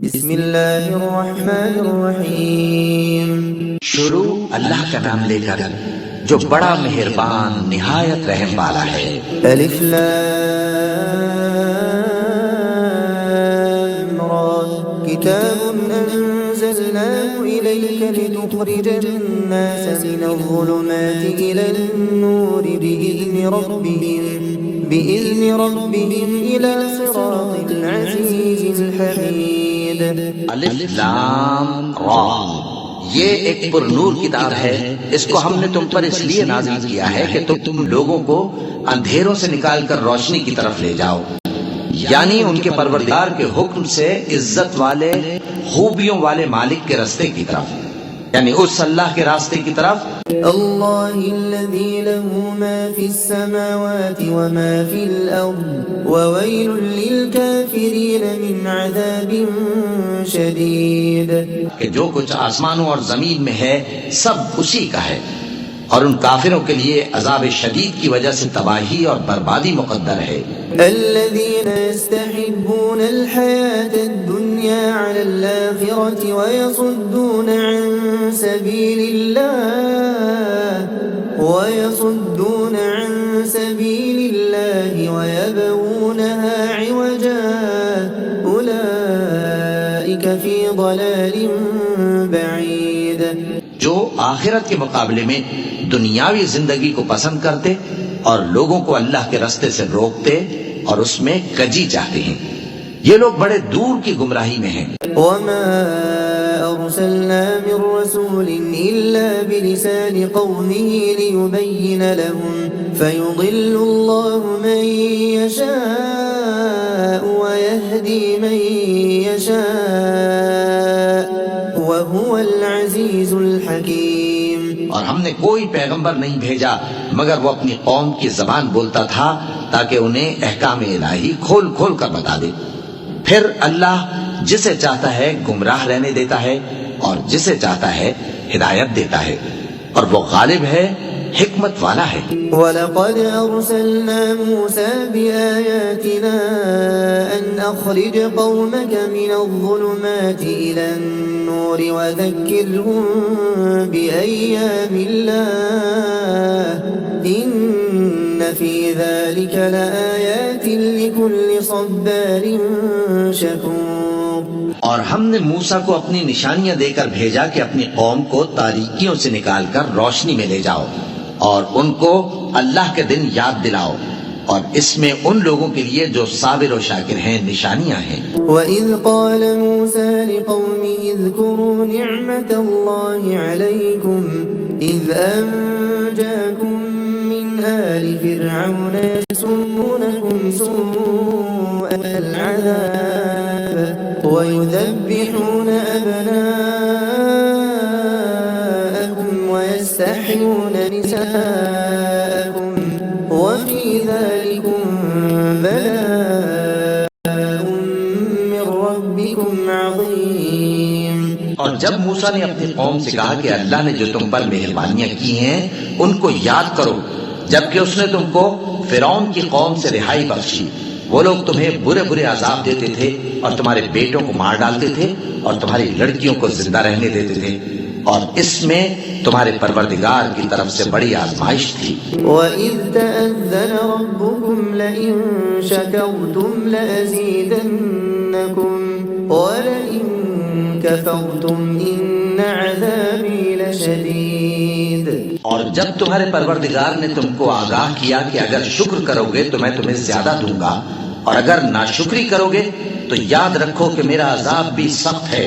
بسم اللہ الرحمن الرحیم۔ شروع اللہ کا نام لے کر جو بڑا مہربان نہایت رحم والا ہے۔ الف لام را کتاب انزلناه الیک لتخرج الناس من الظلمات الى النور بإذن ربهم إلى صراط العزيز الحميد۔ الف لام را، یہ ایک پر نور کتاب ہے، اس کو ہم نے تم پر اس لیے نازل کیا ہے کہ تم لوگوں کو اندھیروں سے نکال کر روشنی کی طرف لے جاؤ، یعنی ان کے پروردگار کے حکم سے عزت والے خوبیوں والے مالک کے راستے کی طرف، یعنی اس اللہ کے راستے کی طرف۔ اللہ الذي له ما في السماوات وما في الأرض وويل للكافرين من عذاب شديد۔ کہ جو کچھ آسمانوں اور زمین میں ہے سب اسی کا ہے، اور ان کافروں کے لیے عذاب شدید کی وجہ سے تباہی اور بربادی مقدر ہے۔ الذين يستحبون الحياة الدنيا على الآخرة ويصدون عن سبيل الله ويبغونها عوجا أولئك في ضلال بعيد۔ جو آخرت کے مقابلے میں دنیاوی زندگی کو پسند کرتے اور لوگوں کو اللہ کے راستے سے روکتے اور اس میں کجی چاہتے ہیں، یہ لوگ بڑے دور کی گمراہی میں ہیں۔ وما أرسلنا من رسول إلا بلسان قومه ليبين لهم فيضل الله من يشاء ويهدي من يشاء وهو العزيز الحكيم۔ اور ہم نے کوئی پیغمبر نہیں بھیجا مگر وہ اپنی قوم کی زبان بولتا تھا تاکہ انہیں احکام الہی کھول کھول کر بتا دے۔ پھر اللہ جسے چاہتا ہے گمراہ رہنے دیتا ہے اور جسے چاہتا ہے ہدایت دیتا ہے، اور وہ غالب ہے، حکمت والا ہے۔ وَلَقَدْ أَرْسَلْنَا مُوسَى بِآيَاتِنَا أَنْ أَخْرِجْ قَوْمَكَ مِنَ الظُّلُمَاتِ إِلَى النُّورِ وَذَكِّرْهُم بِأَيَّامِ اللَّهِ إِنَّ فِي ذَلِكَ لَآيَاتٍ لِكُلِّ صَبَّارٍ شَكُورٍ۔ اور ہم نے موسیٰ کو اپنی نشانیاں دے کر بھیجا کہ اپنی قوم کو تاریکیوں سے نکال کر روشنی میں لے جاؤ اور ان کو اللہ کے دن یاد دلاؤ، اور اس میں ان لوگوں کے لیے جو صابر و شاکر ہیں نشانیاں ہیں۔ وَإِذْ قَالَ مُوسَى لِقَوْمِهِ اذْكُرُوا نِعْمَةَ اللَّهِ عَلَيْكُمْ إِذْ أَنْجَاكُمْ مِنْ آلِ فِرْعَوْنَ يَسُومُونَكُمْ سُوءَ الْعَذَابِ وَيُذَبِّحُونَ أَبْنَاءَكُمْ وَيَسْتَحْيُونَ نِسَاءَكُمْ وَفِي ذَلِكُمْ بَلَاءٌ مِّن رَّبِّكُمْ عَظِيمٌ۔ اور جب موسیٰ نے اپنی قوم سے کہا کہ اللہ نے جو تم پر مہربانیاں کی ہیں ان کو یاد کرو، جبکہ اس نے تم کو فرعون کی قوم سے رہائی بخشی، وہ لوگ تمہیں برے برے عذاب دیتے تھے اور تمہارے بیٹوں کو مار ڈالتے تھے اور تمہاری لڑکیوں کو زندہ رہنے دیتے تھے، اور اس میں تمہارے پروردگار کی طرف سے بڑی آزمائش تھی۔ وَإِذْ تَأَذَّنَ رَبُّكُمْ لَئِن شَكَرْتُمْ لَأَزِيدَنَّكُمْ وَلَئِن كَفَرْتُمْ إِنَّ عَذَابِي لَشَدِيدٌ۔ اور جب تمہارے پروردگار نے تم کو آگاہ کیا کہ اگر شکر کرو گے تو میں تمہیں زیادہ دوں گا، اور اگر ناشکری کرو گے تو یاد رکھو کہ میرا عذاب بھی سخت ہے۔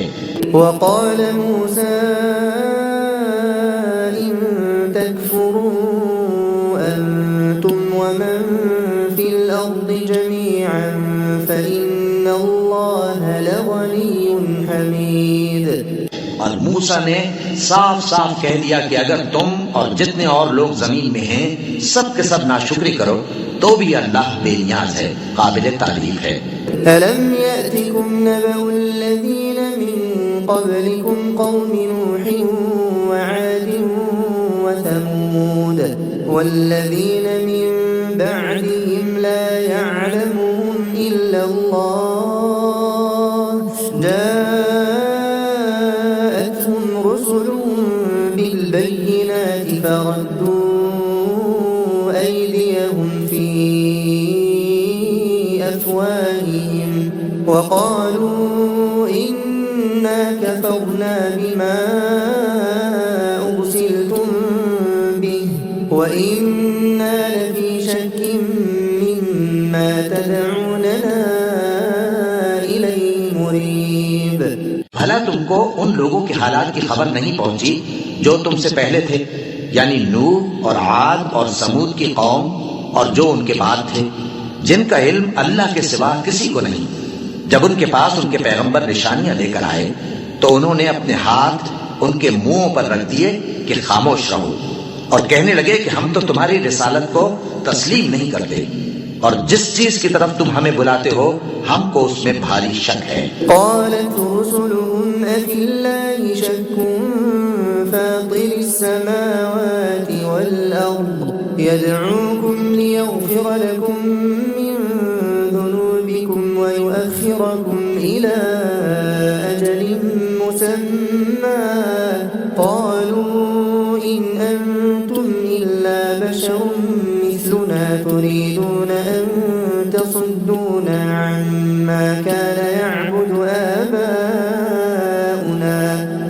وَقَالَ مُوسَى إِن تَكْفُرُوا أَنْتُمْ وَمَنْ فِي الْأَرْضِ جَمِيعًا فَإِنَّ اللَّهَ لَغَنِيٌّ حَمِيدٌ۔ اور موسیٰ نے صاف صاف کہہ دیا کہ اگر تم اور جتنے اور لوگ زمین میں ہیں سب کے سب ناشکری کرو تو بھی اللہ بے نیاز ہے، قابل تعریف ہے۔ أَلَمْ يَأْتِكُمْ نَبَأُ الَّذِينَ مِنْ قَبْلِكُمْ قَوْمِ نُوحٍ وَعَادٍ وَثَمُودَ وَالَّذِينَ مِنْ بَعْدِهِمْ لَا يَعْلَمُهُمْ إِلَّا اللَّهُ فردوا أيديهم في أفواههم وقالوا إنا كفرنا بما أرسلتم به وإنا لفي شك مما تدعوننا إليه مريب. بھلا تم کو ان لوگوں کے حالات کی خبر نہیں پہنچی جو تم سے پہلے تھے، یعنی نوح اور عاد اور سمود کی قوم اور جو ان کے بعد تھے، جن کا علم اللہ کے سوا کسی کو نہیں. جب ان کے پاس ان کے پیغمبر نشانیاں لے کر آئے تو انہوں نے اپنے ہاتھ ان کے منہوں پر رکھ دیے کہ خاموش رہو، اور کہنے لگے کہ ہم تو تمہاری رسالت کو تسلیم نہیں کرتے، اور جس چیز کی طرف تم ہمیں بلاتے ہو ہم کو اس میں بھاری شک ہے. قالت رسلهم أفي الله شك فاطر السماوات والأرض يدعوكم ليغفر لكم من ذنوبكم ويؤخركم إلى أجل مسمى قالوا إن أنتم إلا بشر مثلنا تريدون أن تصدونا عما كان يعبد آباؤنا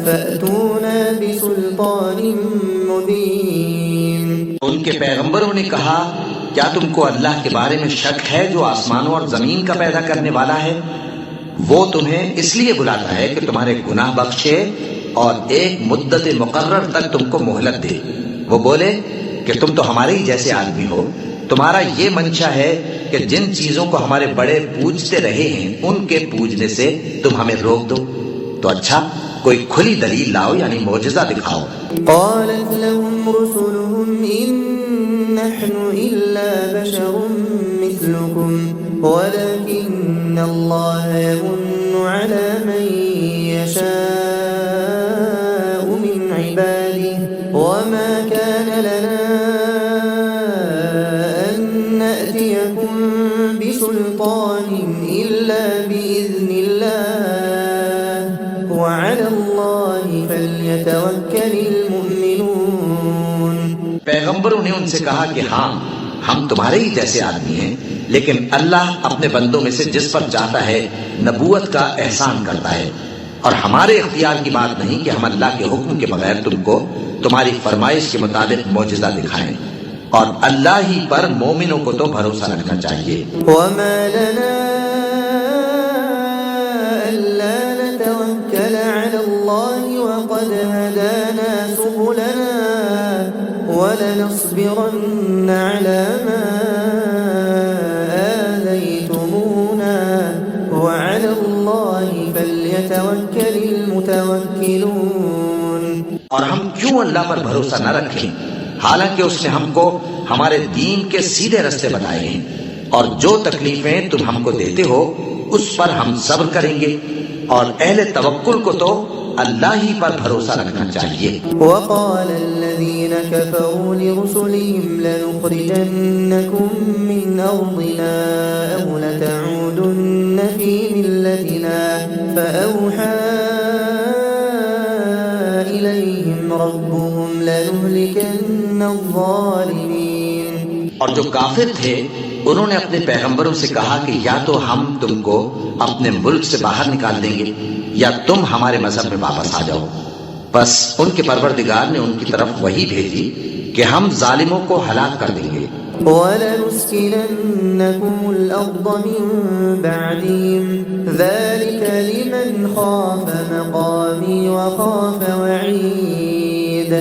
فأتونا بسلطان مبين. ان کے پیغمبروں نے کہا کیا تم کو اللہ کے بارے میں شک ہے جو آسمانوں اور زمین کا پیدا کرنے والا ہے؟ وہ تمہیں اس لیے بلاتا ہے کہ تمہارے گناہ بخشے اور ایک مدت مقرر تک تم کو مہلت دے. وہ بولے کہ تم تو ہمارے ہی جیسے آدمی ہو، تمہارا یہ منشا ہے کہ جن چیزوں کو ہمارے بڑے پوجتے رہے ہیں ان کے پوجنے سے تم ہمیں روک دو، تو اچھا کوئی کھلی دلیل لاؤ، یعنی معجزہ دکھاؤ. قالت لهم رسلهم إن نحن إلا بشر مثلكم ولكن الله يمن على من يشاء من عباده وما كان لنا أن نأتيكم بسلطان إلا بإذن الله وعلى الله فليتوكل المؤمنون. پیغمبروں نے ان سے کہا کہ ہاں ہم تمہارے ہی جیسے آدمی ہیں، لیکن اللہ اپنے بندوں میں سے جس پر چاہتا ہے نبوت کا احسان کرتا ہے، اور ہمارے اختیار کی بات نہیں کہ ہم اللہ کے حکم کے بغیر تم کو تمہاری فرمائش کے مطابق معجزہ دکھائیں، اور اللہ ہی پر مومنوں کو تو بھروسہ رکھنا چاہیے. وما لنا ألا نتوكل على الله وقد هدانا سبلنا ولنصبرن على ما آذيتمونا وعلى الله فليتوكل المتوكلون. اور ہم کیوں اللہ پر بھروسہ نہ رکھیں حالانکہ اس نے ہم کو ہمارے دین کے سیدھے رستے بتائے ہیں، اور جو تکلیفیں تم ہم کو دیتے ہو اس پر ہم صبر کریں گے، اور اہل توکل کو تو اللہ ہی پر بھروسہ رکھنا چاہیے. وقال الذين كفروا لرسلهم لنخرجنكم من أرضنا أو لتعودن في ملتنا فأوحى إليهم ربهم لنهلكن الظالمين. اور جو کافر تھے انہوں نے اپنے پیغمبروں سے کہا کہ یا تو ہم تم کو اپنے ملک سے باہر نکال دیں گے یا تم ہمارے مذہب میں واپس آ جاؤ. بس ان کے پروردگار نے ان کی طرف وحی بھیجی کہ ہم ظالموں کو ہلاک کر دیں گے. وَلَنُسْكِنَنَّكُمُ الْأَرْضَ مِن بَعْدِهِمْ ذَلِكَ لِمَنْ خَافَ مَقَامِي وَخَافَ وَعِيدِ.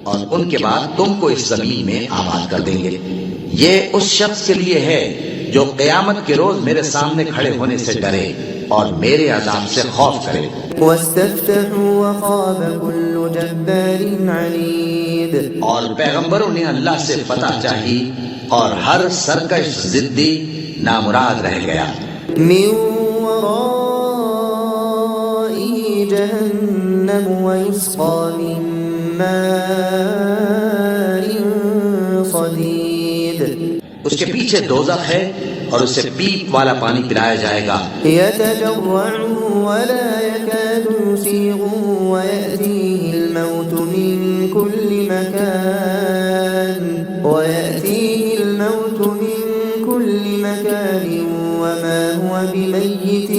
اور ان کے بعد تم کو اس زمین میں آباد کر دیں گے. یہ اس شخص کے لیے ہے جو قیامت کے روز میرے سامنے کھڑے ہونے سے ڈرے اور میرے عذاب سے خوف کرے. وَاسْتَفْتَحُوا وَخَابَ كُلُّ جَبَّارٍ عَنِيدٍ. اور پیغمبروں نے اللہ سے فتح چاہی اور ہر سرکش ضدی نامراد رہ گیا. مِن وَرَائِهِ جَهَنَّمُ وَيُسْقَى مِن مَّاءٍ صَدِيدٍ. اس کے پیچھے دوزخ ہے اور اسے پیپ والا پانی پلایا جائے گا. يتجرعه ولا يكاد يسيغه ويأتيه الموت من كل مكان ويأتيه الموت من كل مكان وما هو بميت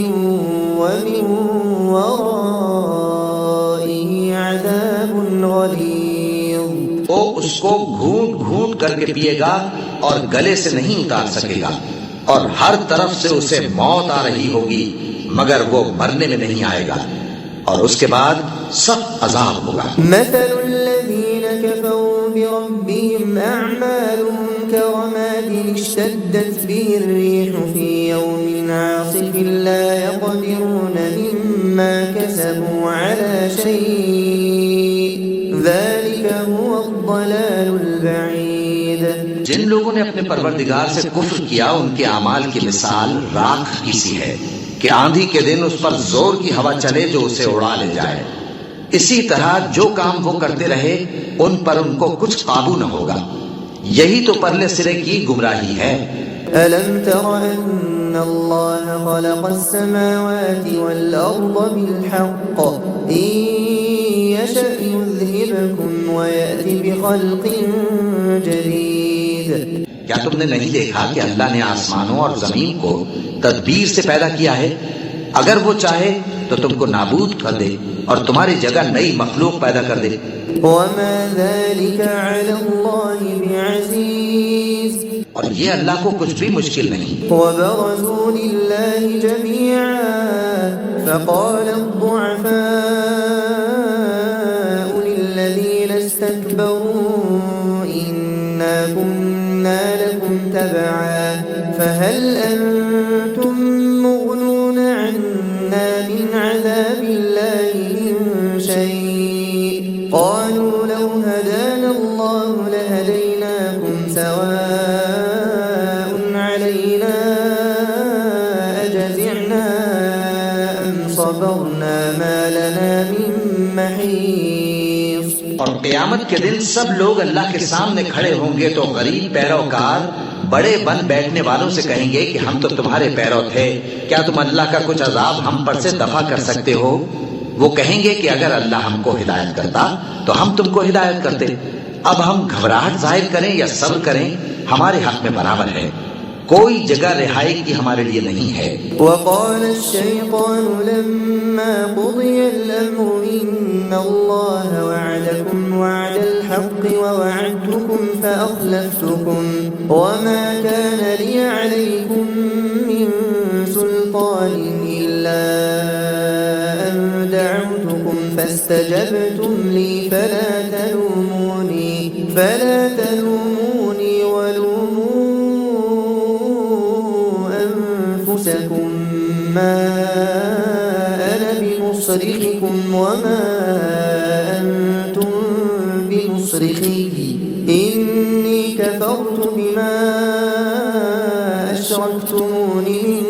ومن ورائه عذاب غليظ. وہ اس کو گھونٹ گھونٹ کر کے پیے گا اور گلے سے نہیں اتار سکے گا، اور ہر طرف سے اسے موت آ رہی ہوگی مگر وہ مرنے میں نہیں آئے گا، اور اس کے بعد سخت عذاب ہوگا. مثل الذين كفروا بربهم أعمالهم كرماد اشتدت به الريح في يوم عاصف لا يقدرون مما كسبوا على شيء ذلك هو الضلال البعيد. جن لوگوں نے اپنے پروردگار سے کفر کیا ان کے اعمال کی مثال راکھ کی سی ہے کہ آندھی کے دن اس پر زور کی ہوا چلے جو اسے اڑا لے جائے. اسی طرح جو کام وہ کرتے رہے ان پر ان کو کچھ قابو نہ ہوگا. یہی تو پرلے سرے کی گمراہی ہے. ألم تر أن الله خلق السماوات والأرض بالحق إن يشأ يذهبكم ويأتي بخلق جديد. کیا تم نے نہیں دیکھا کہ اللہ نے آسمانوں اور زمین کو تدبیر سے پیدا کیا ہے؟ اگر وہ چاہے تو تم کو نابود کر دے اور تمہاری جگہ نئی مخلوق پیدا کر دے. وما ذلك على الله بعزيز. اور یہ اللہ کو کچھ بھی مشکل نہیں. وبرزوا لله جميعا فقال الضعفاء للذين استكبروا إنا كنا لكم تبعا فهل أنتم مغنون عنا من عذاب الله من شيء قالوا لو هدانا الله لهديناكم سواء علينا أجزعنا أم صبرنا ما لنا من محيص. اور قیامت کے دن سب لوگ اللہ کے سامنے کھڑے ہوں گے تو غریب پیروکار بڑے بن بیٹھنے والوں سے کہیں گے کہ ہم تو تمہارے پیرو تھے، کیا تم اللہ کا کچھ عذاب ہم پر سے دفع کر سکتے ہو؟ وہ کہیں گے کہ اگر اللہ ہم کو ہدایت کرتا تو ہم تم کو ہدایت کرتے. اب ہم گھبراہٹ ظاہر کریں یا صبر کریں ہمارے حق میں برابر ہے، کوئی جگہ رہائی کی ہمارے لیے نہیں ہے. وقال الشيطان لما قضي الأمر إن الله وعدكم وعد الحق ووعدتكم فأخلفتكم وما كان لي عليكم من سلطان إلا أن دعوتكم فاستجبتم لي فلا تلوموني ولوموا أنفسكم ما أنا بمصرخكم وما أنتم بمصرخي إني كفرت بما أشركتمون من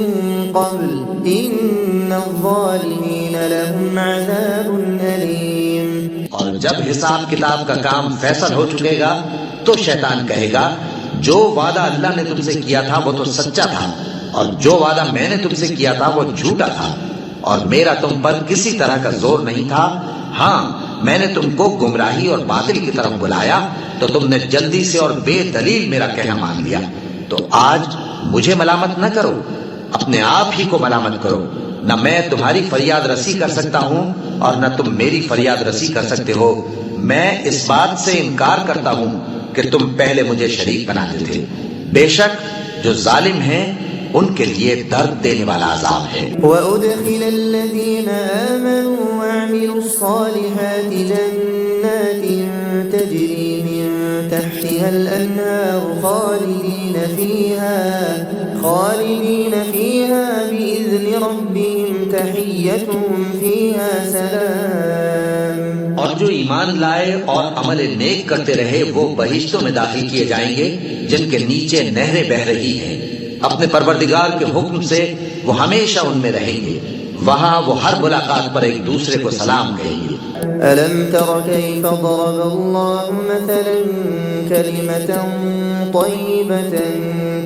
قبل إن الظالمين لهم عذاب أليم. اور جب حساب کتاب کا کام فیصل ہو چکے گا تو شیطان کہے گا جو وعدہ اللہ نے تم سے کیا تھا وہ تو سچا تھا اور جو وعدہ میں نے تم سے کیا تھا وہ جھوٹا تھا اور میرا تم پر کسی طرح کا زور نہیں تھا. ہاں میں نے تم کو گمراہی اور باطل کی طرف بلایا تو تم نے جلدی سے اور بے دلیل میرا کہنا مان لیا. تو آج مجھے ملامت نہ کرو، اپنے آپ ہی کو ملامت کرو. نہ میں تمہاری فریاد رسی کر سکتا ہوں اور نہ تم میری فریاد رسی کر سکتے ہو. میں اس بات سے انکار کرتا ہوں کہ تم پہلے مجھے شریک بناتے تھے. بے شک جو ظالم ہیں ان کے لیے درد دینے والا عذاب ہے. وَأُدْخِلَ الَّذِينَ آمَنُوا وَعَمِلُوا الصَّالِحَاتِ جَنَّاتٍ تَجْرِي مِن تَحْتِهَا الْأَنْهَارُ خَالِدِينَ فِيهَا بِإِذْنِ رَبِّهِمْ تَحِيَّتُهُمْ فِيهَا سَلَامٌ. اور جو ایمان لائے اور عمل نیک کرتے رہے وہ بہشتوں میں داخل کیے جائیں گے جن کے نیچے نہریں بہہ رہی ہیں. اپنے پروردگار کے حکم سے وہ ہمیشہ ان میں رہیں گے. وہاں وہ ہر ملاقات پر ایک دوسرے کو سلام کہیں گے. أَلَمْ تَرَ كَيْفَ ضَرَبَ اللَّهُ مَثَلًا كَلِمَةً طَيِّبَةً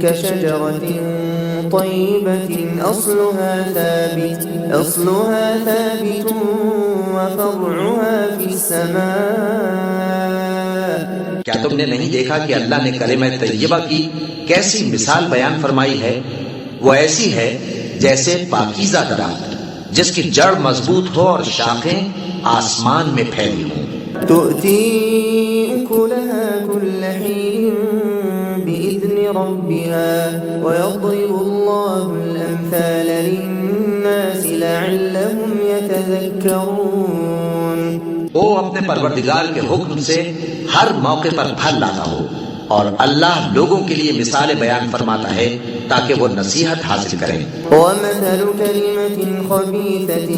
كَشَجَرَةٍ طَيِّبَةٍ أَصْلُهَا ثَابِتٌ وَفَرْعُهَا فِي السَّمَاءِ کیا تم نے نہیں دیکھا کہ اللہ نے کلمہ طیبہ کی کیسی مثال بیان فرمائی ہے؟ وہ ایسی ہے جیسے پاکیزہ درخت جس کی جڑ مضبوط ہو اور شاخیں آسمان میں پھیلی ہوں۔ تؤتی اکلها کل حین بإذن ربها ويضرب الله الأمثال للناس لعلهم يتذكرون۔ وہ اپنے پروردگار کے حکم سے ہر موقع پر پھل لاتا ہو، اور اللہ لوگوں کے لیے مثالیں بیان فرماتا ہے تاکہ وہ نصیحت حاصل کریں۔ وَمَثَلُ كَلِمَةٍ خَبِيثَةٍ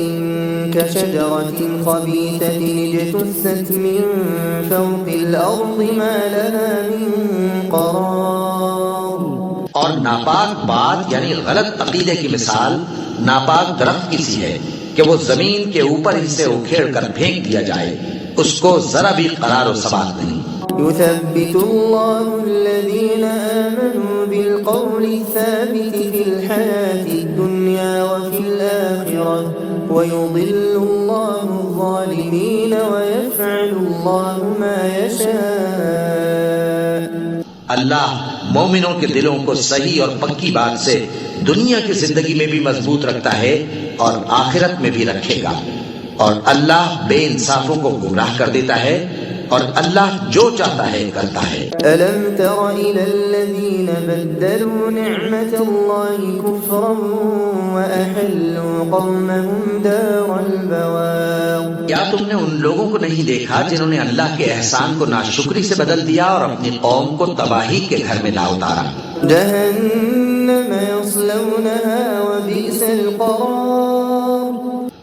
كَشَجَرَةٍ خَبِيثَةٍ اجْتُثَّتْ مِنْ فَوْقِ الْأَرْضِ مَا لَهَا مِنْ قَرَارٍ۔ اور ناپاک بات یعنی غلط عقیدے کی مثال ناپاک درخت کی سی ہے کہ وہ زمین کے اوپر ہی سے اکھیڑ کر پھینک دیا جائے، اس کو ذرا بھی قرار و ثبات نہیں۔ يثبت الله الذين آمنوا بالقول الثابت في الحياة الدنيا وفي الآخرة ويضل الله الظالمين ويفعل الله ما يشاء۔ اللہ مومنوں کے دلوں کو صحیح اور پکی بات سے دنیا کی زندگی میں بھی مضبوط رکھتا ہے اور آخرت میں بھی رکھے گا، اور اللہ بے انصافوں کو گمراہ کر دیتا ہے، اور اللہ جو چاہتا ہے کرتا ہے۔ أَلَمْ تَرَ إِلَى الَّذِينَ بَدَّلُوا نِعْمَةَ اللَّهِ كُفْرًا وَأَحَلُّوا قَوْمَهُمْ دَارَ الْبَوَارِ۔ کیا تم نے ان لوگوں کو نہیں دیکھا جنہوں نے اللہ کے احسان کو ناشکری سے بدل دیا اور اپنی قوم کو تباہی کے گھر میں لا اتارا؟ جَهَنَّمَ يَصْلَوْنَهَا وَبِئْسَ الْقَرَارُ،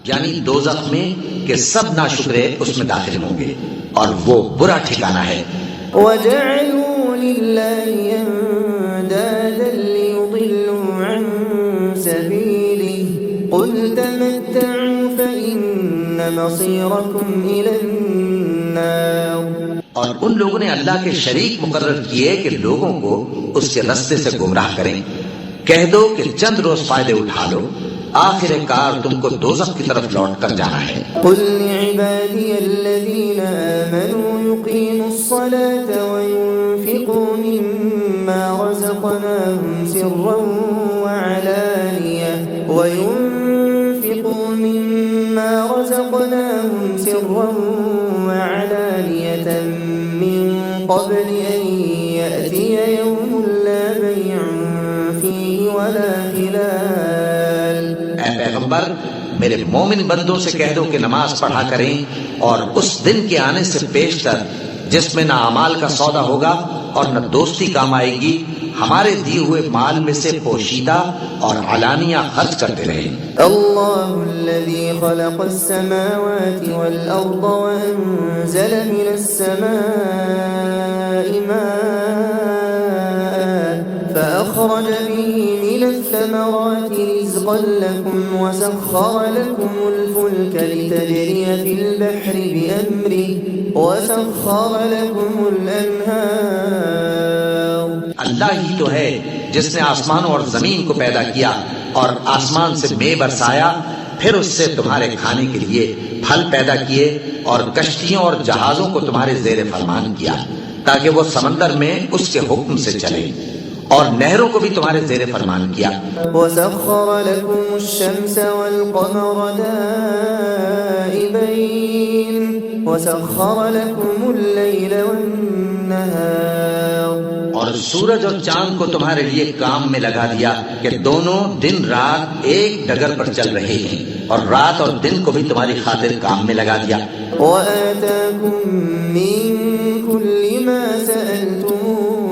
یعنی دوزخ میں کہ سب ناشکرے اس میں داخل ہوں گے، اور وہ برا ٹھکانہ ہے۔ وَجَعَلُوا لِلَّهِ أَندَادًا لِيُضِلُّوا عَن سَبِيلِهِ قُلْ تَمَتَّعُوا فَإِنَّ مَصِيرَكُمْ إِلَى النَّارِ۔ اور ان لوگوں نے اللہ کے شریک مقرر کیے کہ لوگوں کو اس کے رستے سے گمراہ کریں۔ کہہ دو کہ چند روز فائدے اٹھا لو، آخر کار تم کو دوزخ کی طرف لوٹ کر جانا ہے۔ قل لعبادي الذين آمنوا يقيموا الصلاة وينفقوا مما رزقناهم سرا وعلانية من قبل أن يأتي يوم لا بيع فيه ولا خلال۔ اے پیغمبر، میرے مومن بندوں سے کہہ دو کہ نماز پڑھا کریں، اور اس دن کے آنے سے پیشتر جس میں نہ اعمال کا سودا ہوگا اور نہ دوستی کام آئے گی، ہمارے دیے ہوئے مال میں سے پوشیدہ اور علانیہ خرچ کرتے رہیں۔ اللہ الذی خلق السماوات والارض وانزل من السماء ماء فاخرج به من الثمرات رزقا لكم وسخر لكم الفلك لتجري في البحر بأمره وسخر لكم الأنهار۔ اللہ ہی تو ہے جس نے آسمانوں اور زمین کو پیدا کیا اور آسمان سے مے برسایا، پھر اس سے تمہارے کھانے کے لیے پھل پیدا کیے، اور کشتیوں اور جہازوں کو تمہارے زیر فرمان کیا تاکہ وہ سمندر میں اس کے حکم سے چلے، اور نہروں کو بھی تمہارے زیر فرمان کیا۔ وَسَخَّرَ لَكُمُ الشَّمْسَ وَالْقَمَرَ دَائِبَيْنِ وَسَخَّرَ لَكُمُ اللَّيْلَ وَالنَّهَارَ، اور سورج اور چاند کو تمہارے لیے کام میں لگا دیا کہ دونوں دن رات ایک ڈگر پر چل رہے ہیں، اور رات اور دن کو بھی تمہاری خاطر کام میں لگا دیا۔ وَآتَاكُم مِّن كُلِّ مَا سَأَلْتُمُوهُ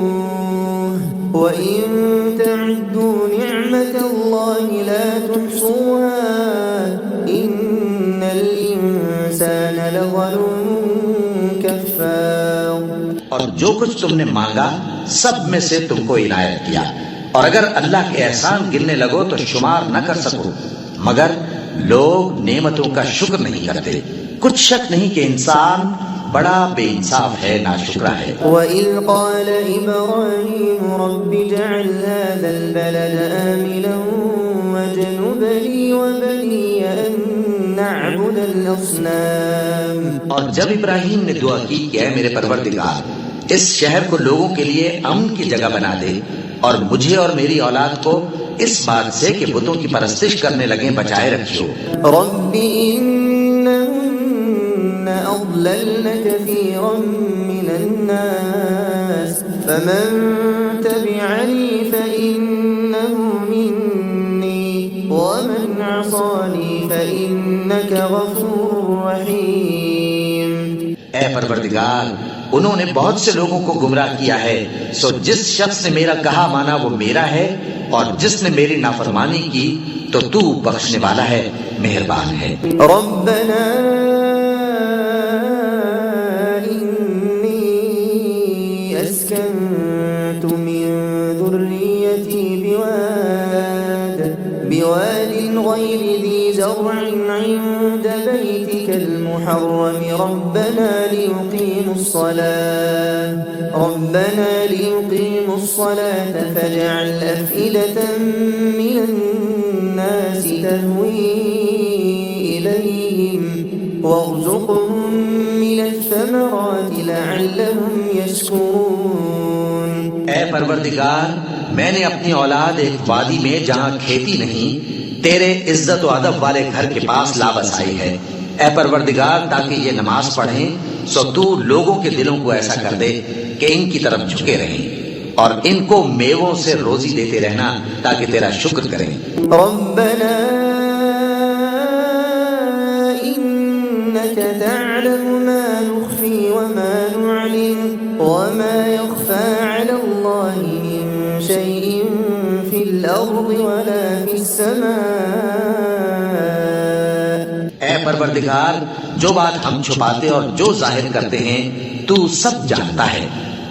وَإِن تَعُدُّوا نِعْمَةَ اللَّهِ لَا تُحْصُوهَا إِنَّ الْإِنسَانَ لَظَلُومٌ كَفَّارٌ۔ اور جو کچھ تم نے مانگا سب میں سے تم کو عنایت کیا، اور اگر اللہ کے احسان گننے لگو تو شمار نہ کر سکو، مگر لوگ نعمتوں کا شکر نہیں کرتے۔ کچھ شک نہیں کہ انسان بڑا بے انصاف ہے، ناشکرا ہے۔ وَإِذْ قَالَ إِبْرَاهِيمُ رَبِّ اجْعَلْ هَذَا الْبَلَدَ آمِنًا وَاجْنُبْنِي وَبَنِيَّ أَن نعبد الأصنام. اور جب ابراہیم نے دعا کی کہ اے میرے پروردگار اس شہر کو لوگوں کے لیے امن کی جگہ بنا دے اور مجھے اور میری اولاد کو اس بات سے کہ بتوں کی پرستش کرنے لگیں بچائے رکھیو. رب إنهن أضللن كثيرا من الناس فمن تبعني فإنه مني ومن عصاني فإنك غفور رحيم. اے پروردگار انہوں نے بہت سے لوگوں کو گمراہ کیا ہے، سو جس شخص نے میرا کہا مانا وہ میرا ہے، اور جس نے میری نافرمانی کی تو تو بخشنے والا ہے، مہربان ہے. ربنا إني أسكنت من ذريتي بواد غير ذي زرع عند بيتك المحرم ربنا ليقيموا الصلاة فاجعل أفئدة من الناس تهوي إليهم وارزقهم من الثمرات لعلهم يشكرون. اے پروردگار میں نے اپنی اولاد ایک وادی میں جہاں کھیتی نہیں تیرے عزت و ادب والے گھر کے پاس لا بسائی ہے. اے پروردگار تاکہ یہ نماز پڑھیں سو تو لوگوں کے دلوں کو ایسا کر دے کہ ان کی طرف جھکے رہیں اور ان کو میووں سے روزی دیتے رہنا تاکہ تیرا شکر کریں. ربنا إنك تعلم ما نخفي وما نعلن وما يخفى على الله من شيء في الأرض ولا في السماء. اے پروردگار جو بات ہم چھپاتے اور جو ظاہر کرتے ہیں تو سب جانتا ہے،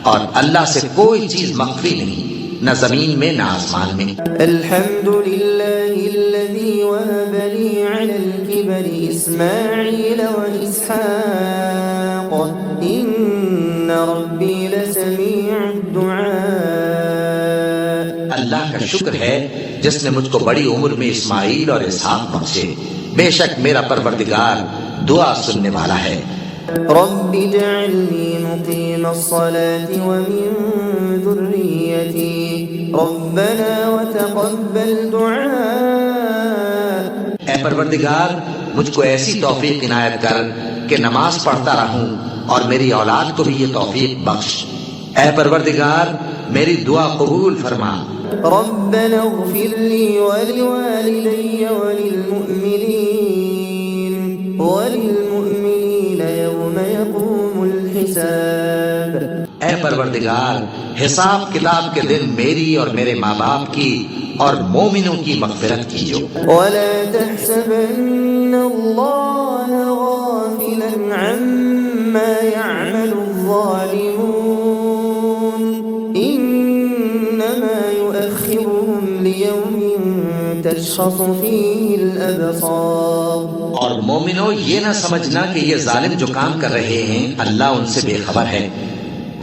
اور اللہ سے کوئی چیز مخفی نہیں، نہ زمین میں نہ آسمان میں. الحمد لله الذي وهب لي على الكبر إسماعيل وإسحاق إن ربي لسميع الدعاء. اللہ کا شکر ہے جس نے مجھ کو بڑی عمر میں اسماعیل اور اسحاق بخشے، بے شک میرا پروردگار دعا سننے والا ہے. رب اجعلني مقيم الصلاة ومن ذريتي ربنا وتقبل دعاء. اے پروردگار مجھ کو ایسی توفیق عنایت کر کہ نماز پڑھتا رہوں اور میری اولاد کو بھی یہ توفیق بخش. اے پروردگار میری دعا قبول فرما. ربنا اغفر لي ولوالدي وللمؤمنين يوم يقوم الحساب. اے پروردگار حساب کتاب کے دن میری اور میرے ماں باپ کی اور مومنوں کی مغفرت کیجو. ولا تحسبن الله غافلا عما يعمل الظالمون إنما يؤخرهم ليوم تشخص فيه الأبصار. اور مومنو یہ نہ سمجھنا کہ یہ ظالم جو کام کر رہے ہیں اللہ ان سے بے خبر ہے،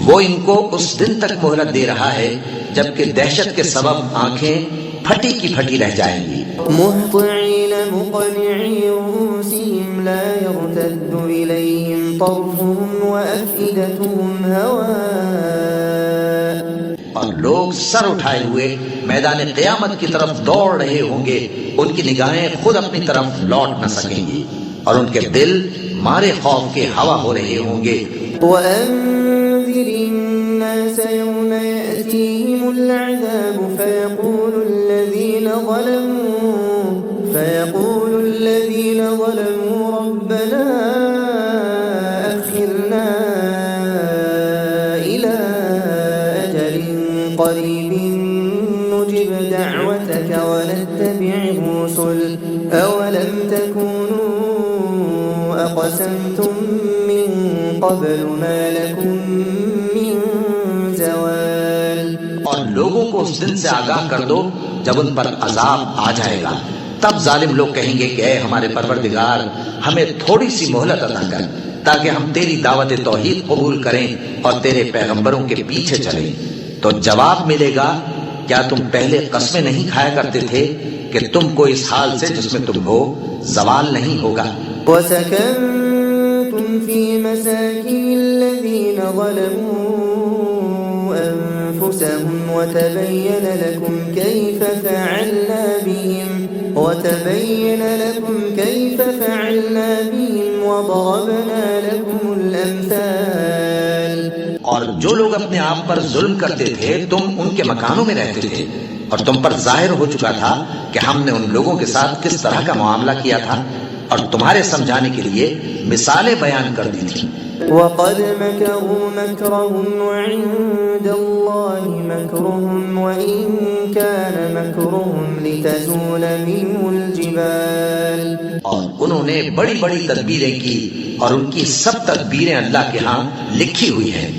وہ ان کو اس دن تک مہلت دے رہا ہے جبکہ دہشت کے سبب آنکھیں پھٹی کی پھٹی رہ جائیں گی. مهطعين مقنعي رؤوسهم لا يرتد إليهم طرفهم وأفئدتهم هواء. اور لوگ سر اٹھائے ہوئے میدان قیامت کی طرف دوڑ رہے ہوں گے، ان کی نگاہیں خود اپنی طرف لوٹ نہ سکیں گی اور ان کے دل مارے خوف کے ہوا ہو رہے ہوں گے. وأنذر الناس يوم يأتيهم العذاب فيقول الذين ظلموا ربنا أخرنا إلى أجل قريب نجب دعوتك ونتبع الرسل أولم تكونوا أقسمتم من قبل ما لكم من زوال. اور لوگوں کو اس دن سے آگاہ کر دو جب ان پر عذاب آ جائے گا، تب ظالم لوگ کہیں گے کہ اے ہمارے پروردگار ہمیں تھوڑی سی مہلت عطا کر تاکہ ہم تیری دعوت توحید قبول کریں اور تیرے پیغمبروں کے پیچھے چلیں. تو جواب ملے گا کیا تم پہلے قسمیں نہیں کھایا کرتے تھے کہ کہ تم کو اس حال سے جس میں تم ہو زوال نہیں ہوگا۔ وسكنتم في مساكن الذين ظلموا أنفسهم وتبين لكم كيف فعلنا بهم وضربنا لكم الأمثال۔ اور جو لوگ اپنے آپ پر ظلم کرتے تھے تم ان کے مکانوں میں رہتے تھے، اور تم پر ظاہر ہو چکا تھا کہ ہم نے ان لوگوں کے ساتھ کس طرح کا معاملہ کیا تھا، اور تمہارے سمجھانے کے لیے مثالیں بیان کر دی تھی۔ وقد مكروا مكرهم وعند الله مكرهم وإن كان مكرهم لتزول منه الجبال۔ اور انہوں نے بڑی بڑی تدبیریں کی، اور ان کی سب تدبیریں اللہ کے ہاں لکھی ہوئی ہیں،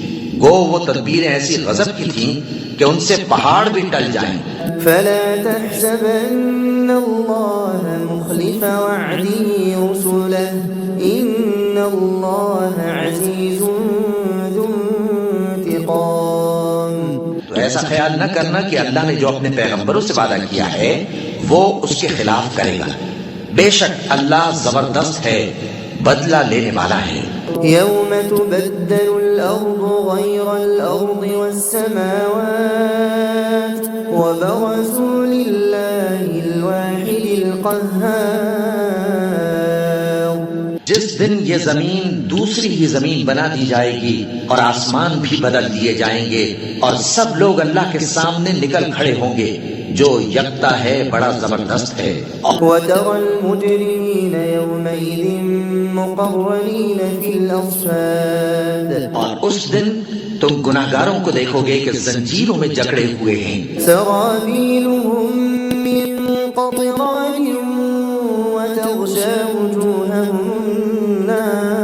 گو وہ تدبیریں ایسی غضب کی تھیں کہ ان سے پہاڑ بھی ٹل جائیں۔ فلا تحسبن الله مخلف وعده رسله إن الله عزيز ذو انتقام۔ تو ایسا خیال نہ کرنا کہ اللہ نے جو اپنے پیغمبروں سے وعدہ کیا ہے وہ اس کے خلاف کرے گا، بے شک اللہ زبردست ہے، بدلہ لینے والا ہے۔ يوم تبدل الأرض غير الأرض والسماوات وبرزوا لله الواحد القهار۔ جس دن یہ زمین دوسری ہی زمین بنا دی جائے گی اور آسمان بھی بدل دیے جائیں گے، اور سب لوگ اللہ کے سامنے نکل کھڑے ہوں گے جو یکتا ہے، بڑا زبردست ہے۔ وترى المجرمين يومئذ مقرنين في الأصفاد۔ اور اس دن تم گناہگاروں کو دیکھو گے کہ زنجیروں میں جکڑے ہوئے ہیں۔ سرابيلهم من قطران وتغشى وجوههم النار۔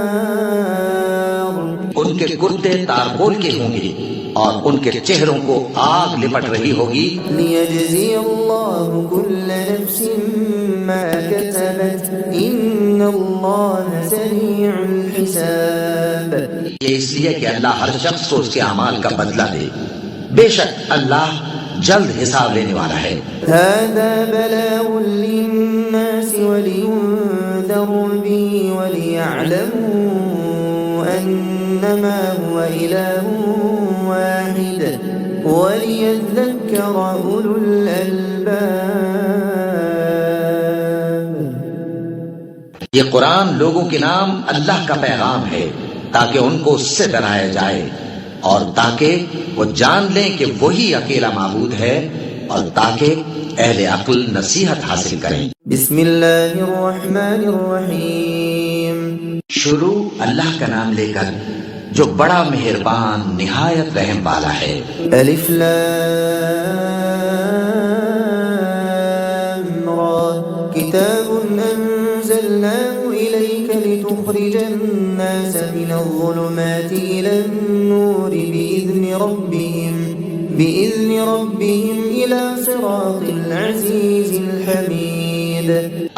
ان کے کرتے تارکول کے ہوں گے اور ان کے چہروں کو آگ لپٹ رہی ہوگی۔ ليجزي الله كل نفس ما كسبت إن الله سريع الحساب۔ یہ اس لیے کہ اللہ ہر شخص کو اس کے اعمال کا بدلہ دے، بے شک اللہ جلد حساب لینے والا ہے۔ هذا بلاغ للناس ولينذروا به وليعلموا أنما هو إله واحد وليذكر أولو الألباب۔ یہ قرآن لوگوں کے نام اللہ کا پیغام ہے تاکہ ان کو اس سے ڈرایا جائے، اور تاکہ وہ جان لیں کہ وہی اکیلا معبود ہے، اور تاکہ اہل عقل نصیحت حاصل کریں۔ بسم اللہ الرحمن الرحیم۔ شروع اللہ کا نام لے کر جو بڑا مہربان نہایت رحم والا ہے۔ الف لام را کتاب انزلناه الیک لتخرج الناس من الظلمات الى النور بإذن ربهم الى صراط العزیز الحمید۔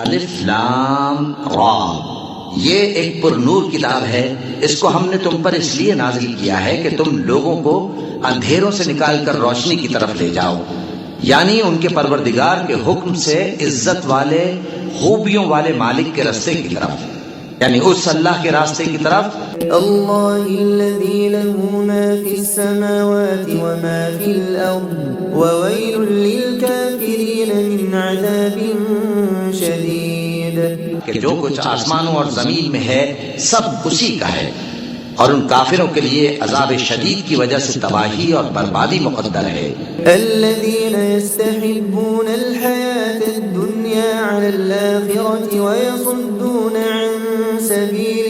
الف لام را، یہ ایک پر نور کتاب ہے، اس کو ہم نے تم پر اس لیے نازل کیا ہے کہ تم لوگوں کو اندھیروں سے نکال کر روشنی کی طرف لے جاؤ، یعنی ان کے پروردگار کے حکم سے عزت والے خوبیوں والے مالک کے راستے کی طرف، یعنی اس اللہ کے راستے کی طرف۔ اللہ الذی له ما فی السماوات وما فی الارض وویل للکافرین من عذاب شدید۔ کہ جو کچھ آسمانوں اور زمین میں ہے سب اسی کا ہے، اور ان کافروں کے لیے عذاب شدید کی وجہ سے تباہی اور بربادی مقدر ہے۔ الذين يستحبون الحياة الدنيا على الآخرة ويصدون عن سبيل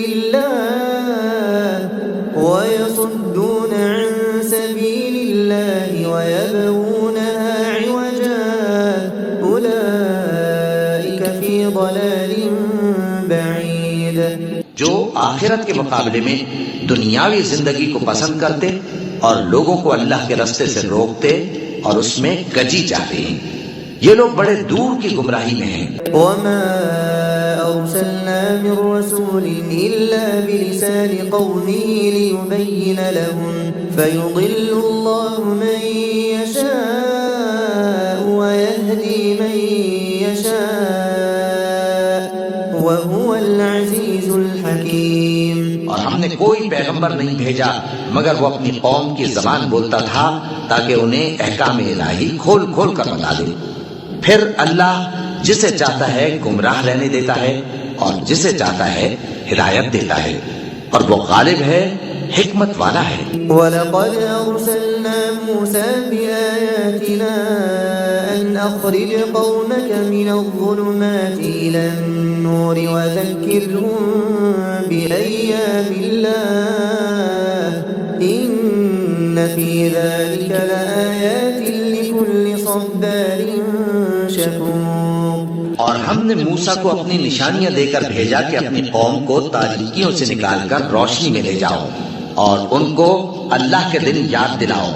الله ويبغونها عوجا أولئك في ضلال بعيد۔ جو آخرت کے مقابلے میں دنیاوی زندگی کو پسند کرتے اور لوگوں کو اللہ کے راستے سے روکتے اور اس میں کجی چاہتے ہیں، یہ لوگ بڑے دور کی گمراہی میں ہیں۔ وما أرسلنا من رسول إلا بلسان قومه ليبين لهم فيضل الله من يشاء ويهدي من يشاء کوئی پیغمبر نہیں بھیجا مگر وہ اپنی قوم کی زبان بولتا تھا تاکہ انہیں احکام الہی کھول کھول کر بتا دے۔ پھر اللہ جسے چاہتا ہے گمراہ رہنے دیتا ہے اور جسے چاہتا ہے ہدایت دیتا ہے، اور وہ غالب ہے، حکمت والا ہے۔ وَلَقَدْ أَرْسَلْنَا مُوسَى بِآيَاتِنَا أَنْ أَخْرِجْ قَوْمَكَ مِنَ الظُّلُمَاتِ إِلَى النُّورِ وَذَكِّرْهُم بِأَيَّامِ اللَّهِ إِنَّ فِي ذَلِكَ لَآيَاتٍ لِكُلِّ صَبَّارٍ شَكُورٍ۔ اور ہم نے موسیٰ کو اپنی نشانیاں دے کر بھیجا کہ اپنی قوم کو تاریکیوں سے نکال کر روشنی میں لے جاؤ اور ان کو اللہ کے دن یاد دلاؤ،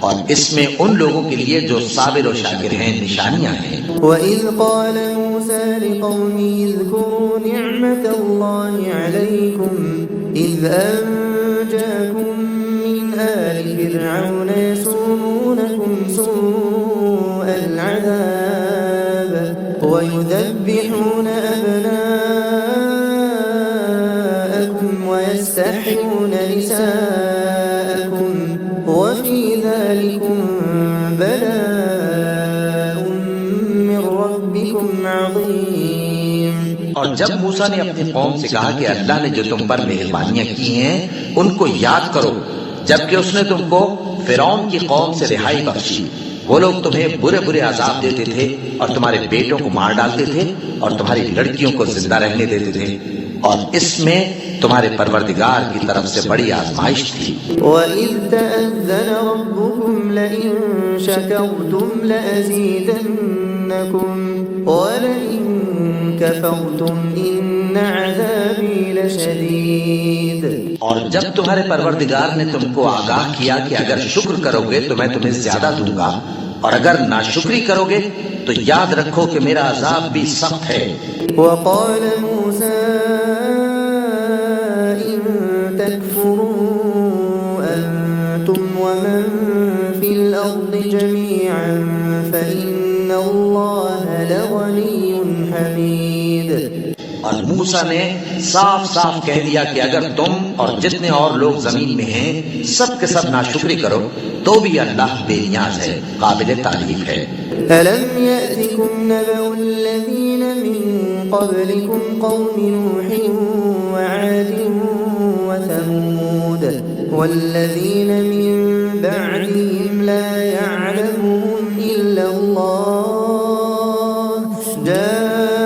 اور اس میں ان لوگوں کے لیے جو صابر و شاکر ہیں نشانیاں ہیں۔ وَإِذْ قَالَ مُوسَى لِقَوْمِهِ اذْكُرُوا نِعْمَةَ اللَّهِ عَلَيْكُمْ إِذْ أَنْجَاكُمْ مِنْ آلِ فِرْعَوْنَ يَسُومُونَكُمْ سُوءَ الْعَذَابِ وَيُذَبِّحُونَ أَبْنَاءَكُمْ وَيَسْتَحْيُونَ نِسَاءَكُمْ وَفِي ذَلِكُمْ بَلَاءٌ مِّن رَّبِّكُمْ عَظِيمٌ۔ اور جب موسیٰ نے اپنی قوم سے کہا کہ اللہ نے جو تم پر مہربانیاں کی ہیں ان کو یاد کرو، جبکہ اس نے تم کو فرعون کی قوم سے رہائی بخشی، وہ لوگ تمہیں برے برے عذاب دیتے تھے اور تمہارے بیٹوں کو مار ڈالتے تھے اور تمہاری لڑکیوں کو زندہ رہنے دیتے تھے، اور اس میں تمہارے پروردگار کی طرف سے بڑی آزمائش تھی۔ وَإِذْ تَأَذَّنَ رَبُّكُمْ لَئِن شَكَرْتُمْ لَأَزِيدَنَّكُمْ وَلَئِن كَفَرْتُمْ إِنَّ عَذَابِي لَشَدِيدٌ۔ اور جب تمہارے پروردگار نے تم کو آگاہ کیا کہ اگر شکر کرو گے تو میں تمہیں زیادہ دوں گا، اور اگر ناشکری کرو گے تو یاد رکھو کہ میرا عذاب بھی سخت ہے۔ وَقَالَ مُوسَى إِن تَكْفُرُوا أَنتُمْ وَمَن فِي الْأَرْضِ جَمِيعًا فَإِنَّ اللَّهَ لَغَنِيٌّ حَمِيدٌ۔ اور موسیٰ نے صاف صاف کہہ دیا کہ اگر تم اور جتنے اور لوگ زمین میں ہیں سب کے سب ناشکری کرو تو بھی اللہ بے نیاز ہے، قابل تعریف ہے۔ أَلَمْ يَأْتِكُمْ نَبَأُ الَّذِينَ مِن قَبْلِكُمْ قَوْمِ نُوحٍ وَعَادٍ وَثَمُودَ وَالَّذِينَ مِن بَعْدِهِمْ لَا يَعْلَمُهُمْ إِلَّا اللَّهُ جَاءَتْهُمْ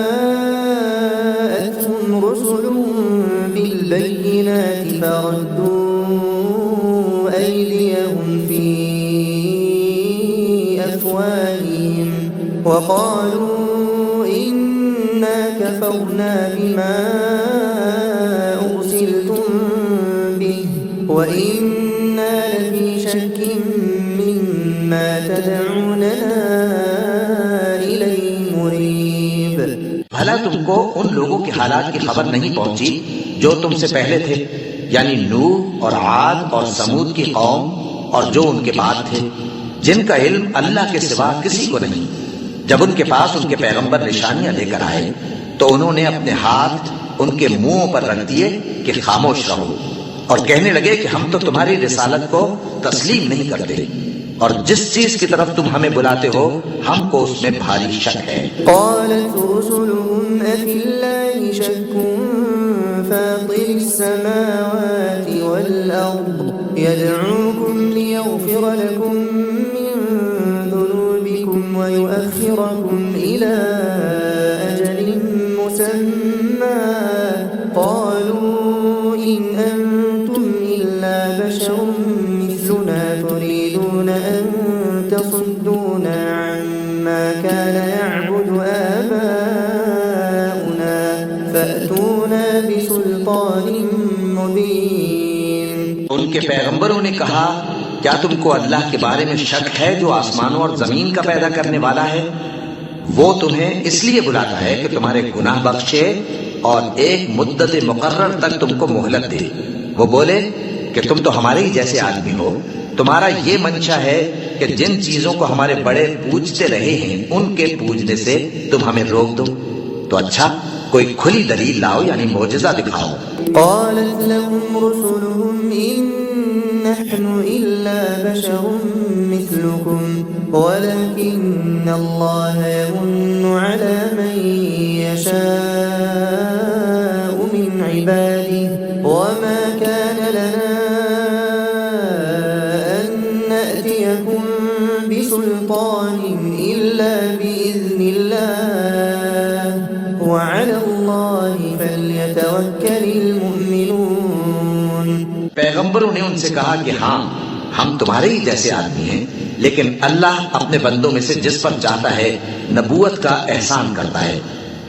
رُسُلٌ بِالْبَيِّنَاتِ فَرَدُّوا أَيْدِيَهُمْ فِي أَفْوَاهِهِمْ وَقَالُوا إِنَّا كَفَرْنَا بِمَا أُرْسِلْتُمْ بِهِ وَإِنَّا لَفِي شَكٍّ مِّمَّا تَدْعُونَنَا إِلَيْهِ مُرِيبٍ۔ بھلا تم کو ان لوگوں کے حالات کی خبر نہیں پہنچی جو تم سے پہلے تھے، یعنی نوح اور عاد اور سمود کی قوم اور جو ان کے بعد تھے، جن کا علم اللہ کے سوا کسی کو نہیں۔ جب ان کے پاس ان کے پیغمبر نشانیاں لے کر آئے تو انہوں نے اپنے ہاتھ ان کے منہوں پر رکھ دیے کہ خاموش رہو، اور کہنے لگے کہ ہم تو تمہاری رسالت کو تسلیم نہیں کرتے، اور جس چیز کی طرف تم ہمیں بلاتے ہو ہم کو اس میں بھاری شک ہے۔ قالت رسلهم أفي الله شك فاطر السماوات والأرض يدعوكم ليغفر لكم من ذنوبكم ويؤخركم إلى أجل مسمى قالوا إن أنتم إلا بشر مثلنا تريدون أن تصدونا عما كان يعبد آباؤنا فأتونا بسلطان مبين۔ ان کے پیغمبروں نے کہا کیا تم کو اللہ کے بارے میں شک ہے جو آسمانوں اور زمین کا پیدا کرنے والا ہے؟ وہ تمہیں اس لیے بلاتا ہے کہ تمہارے گناہ بخشے اور ایک مدت مقرر تک تم کو مہلت دے۔ وہ بولے کہ تم تو ہمارے ہی جیسے آدمی ہو، تمہارا یہ منشا ہے کہ جن چیزوں کو ہمارے بڑے پوجتے رہے ہیں ان کے پوجنے سے تم ہمیں روک دو، تو اچھا کوئی کھلی دلیل لاؤ یعنی معجزہ دکھاؤ۔ قالت لهم رسلهم إن نحن إلا بشر مثلكم ولكن الله يمن على من يشاء من عباده وما كان لنا أن نأتيكم بسلطان إلا بإذن الله وعلى الله فليتوكل المؤمنون۔ پیغمبروں نے ان سے کہا کہ ہاں ہم تمہارے ہی جیسے آدمی ہیں، لیکن اللہ اپنے بندوں میں سے جس پر چاہتا ہے نبوت کا احسان کرتا ہے،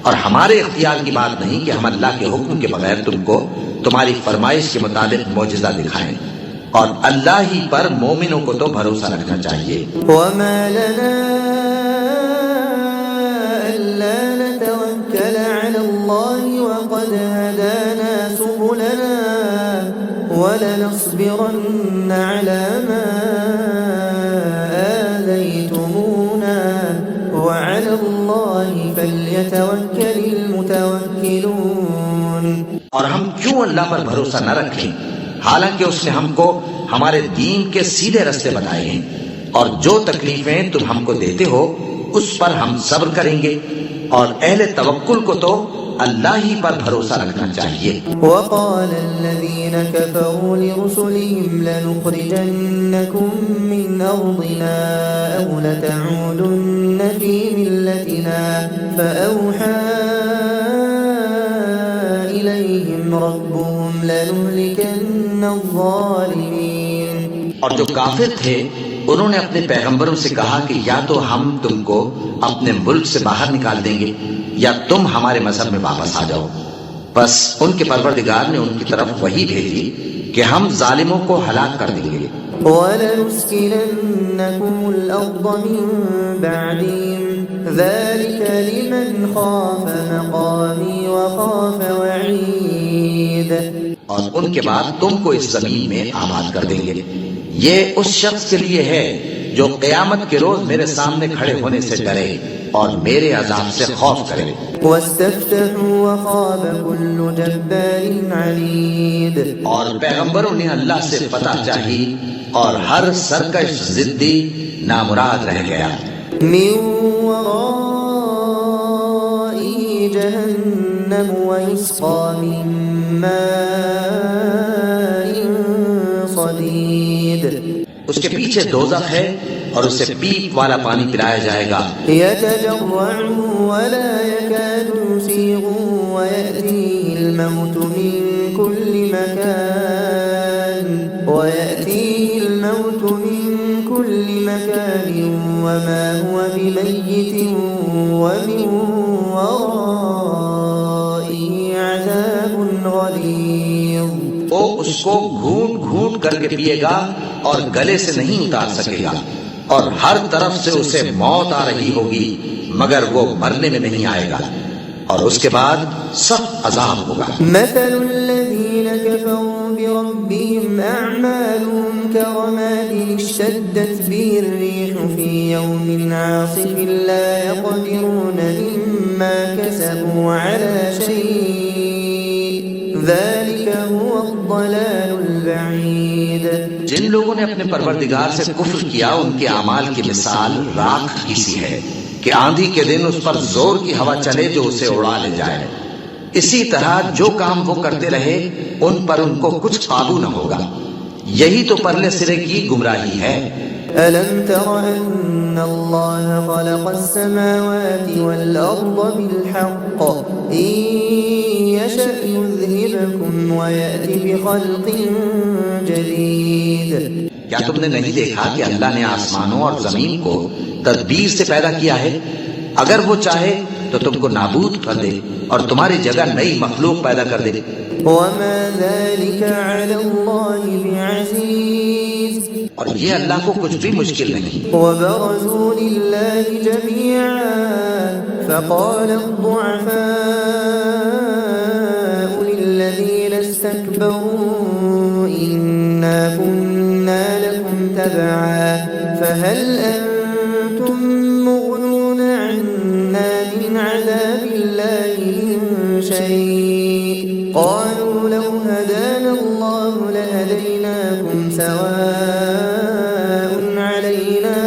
اور ہمارے اختیار کی بات نہیں کہ ہم اللہ کے حکم کے بغیر تم کو تمہاری فرمائش کے مطابق معجزہ دکھائیں، اور اللہ ہی پر مومنوں کو تو بھروسہ رکھنا چاہیے۔ وما لنا ألا نتوكل على الله وقد هدانا سبلنا ولنصبرن على ما آذيتمونا وعلى الله فليتوكل المتوكلون۔ اور ہم کیوں اللہ پر بھروسہ نہ رکھیں حالانکہ اس نے ہم کو ہمارے دین کے سیدھے راستے بتائے ہیں، اور جو تکلیفیں تم ہم کو دیتے ہو اس پر ہم صبر کریں گے، اور اہل توکل کو تو اللہ ہی پر بھروسہ رکھنا چاہیے۔ وقال الذين كفروا لرسلهم لنخرجنكم من أرضنا أو لتعودن في ملتنا فأوحى إليهم ربهم لنهلكن الظالمين۔ اور جو کافر تھے انہوں نے اپنے پیغمبروں سے کہا کہ یا تو ہم تم کو اپنے ملک سے باہر نکال دیں گے یا تم ہمارے مذہب میں واپس آ جاؤ۔ بس ان کے پروردگار نے ان کی طرف وحی بھیجی کہ ہم ظالموں کو ہلاک کر دیں گے۔ وَلَنُسْكِنَنَّكُمُ الْأَرْضَ مِن بَعْدِهِمْ ذَلِكَ لِمَنْ خَافَ مَقَامِي وَخَافَ وَعِيدِ۔ اور ان کے بعد تم کو اس زمین میں آباد کر دیں گے، یہ اس شخص کے لیے ہے جو قیامت کے روز میرے سامنے کھڑے ہونے سے ڈرے اور میرے عذاب سے خوف کرے۔ وَاسْتَفْتَحُوا وَخَابَ كُلُّ جَبَّارٍ عَنِيدٍ۔ اور پیغمبروں نے اللہ سے فتح چاہی اور ہر سرکش ضدی نامراد رہ گیا۔ مِّن وَرَائِهِ جَهَنَّمُ وَيُسْقَىٰ مِن مَّاءٍ صَدِيدٍ۔ اس کے پیچھے دوزخ ہے اور اسے پیپ والا پانی پلایا جائے گا۔ يتجرعه ولا يكاد يسيغه ويأتيه الموت من كل مكان وما هو بميت ومن ورائه عذاب غليظ۔ وہ اس کو گھونٹ گھونٹ کر کے پیے گا اور گلے سے نہیں اتار سکے گا، اور ہر طرف سے اسے موت آ رہی ہوگی مگر وہ مرنے میں نہیں آئے گا، اور اس کے بعد سخت عذاب ہوگا۔ مثل الذين كفروا بربهم أعمالهم كرماد اشتدت به الريح في يوم عاصف لا يقدرون مما كسبوا على شيء ذلك هو الضلال البعيد۔ جن لوگوں نے اپنے پروردگار سے کفر کیا ان کے اعمال کی مثال راکھ کی سی ہے کہ آندھی کے دن اس پر زور کی ہوا چلے جو اسے اڑا لے جائے۔ اسی طرح جو کام وہ کرتے رہے ان پر ان کو کچھ قابو نہ ہوگا، یہی تو پرلے سرے کی گمراہی ہے۔ أَلَمْ تَرَ أَنَّ اللَّهَ خَلَقَ السَّمَاوَاتِ وَالْأَرْضَ بِالْحَقِّ إِن يَشَأْ يُذْهِبْكُمْ وَيَأْتِ بِخَلْقٍ جَدِيدٍ۔ کیا تم نے نہیں دیکھا کہ اللہ نے آسمانوں اور زمین کو تدبیر سے پیدا کیا ہے؟ اگر وہ چاہے تو تم کو نابود کر دے اور تمہاری جگہ نئی مخلوق پیدا کر دے۔ وَمَا ذَلِكَ عَلَى اللَّهِ بِعَزِيزٍ۔ اور یہ اللہ کو کچھ بھی مشکل نہیں۔ وَبَرَزُوا لِلَّهِ جَمِيعًا فَقَالَ الضُّعَفَاءُ لِلَّذِينَ اسْتَكْبَرُوا إِنَّا كُنَّا لَكُمْ تَبَعًا فَهَلْ أَنتُم مُّغْنُونَ عَنَّا مِنْ عَذَابِ اللَّهِ إِن شيء قالوا لو هدانا الله لهديناكم سواء علينا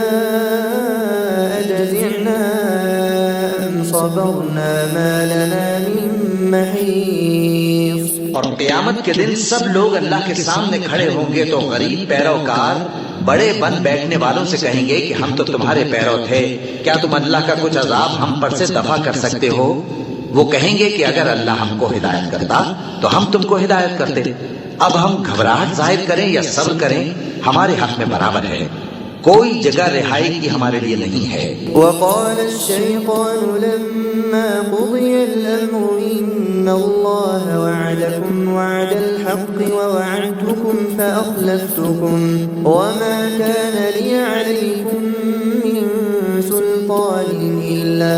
أجزعنا أم صبرنا ما لنا من محيص. اور قیامت کے دن سب لوگ اللہ کے سامنے کھڑے ہوں گے تو غریب پیروکار بڑے بن بیٹھنے والوں سے کہیں گے کہ ہم تو تمہارے پیرو تھے، کیا تم اللہ کا کچھ عذاب ہم پر سے دفع کر سکتے ہو؟ وہ کہیں گے کہ اگر اللہ ہم کو ہدایت کرتا تو ہم تم کو ہدایت کرتے. اب ہم گھبراہٹ ظاہر کریں یا صبر کریں ہمارے حق میں برابر ہے، کوئی جگہ رہائی کی ہمارے لیے نہیں ہے. وقال الشيطان لما قضي الأمر إن الله وعدكم وعد الحق ووعدتكم فأخلفتكم وما كان لي عليكم من سلطان إلا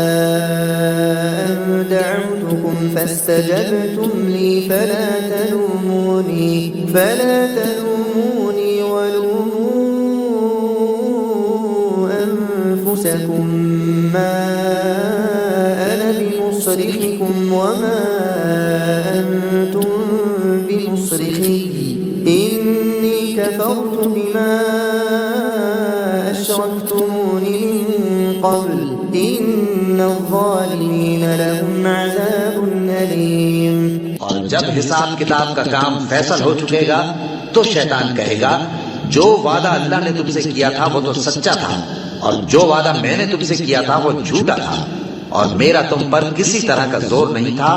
أن دعوتكم فاستجبتم لي فلا تلوموني ولوموا أنفسكم ما أنا بمصرخكم وما أنتم بمصرخي إني كفرت بما أشركتمون من قبل إن الظالمين لهم عذاب أليم. اور جب حساب کتاب کا کام فیصل ہو چکے گا تو شیطان کہے گا جو وعدہ اللہ نے تم سے کیا تھا وہ تو سچا تھا اور جو وعدہ میں نے تم سے کیا تھا وہ جھوٹا تھا اور میرا تم پر کسی طرح کا زور نہیں تھا.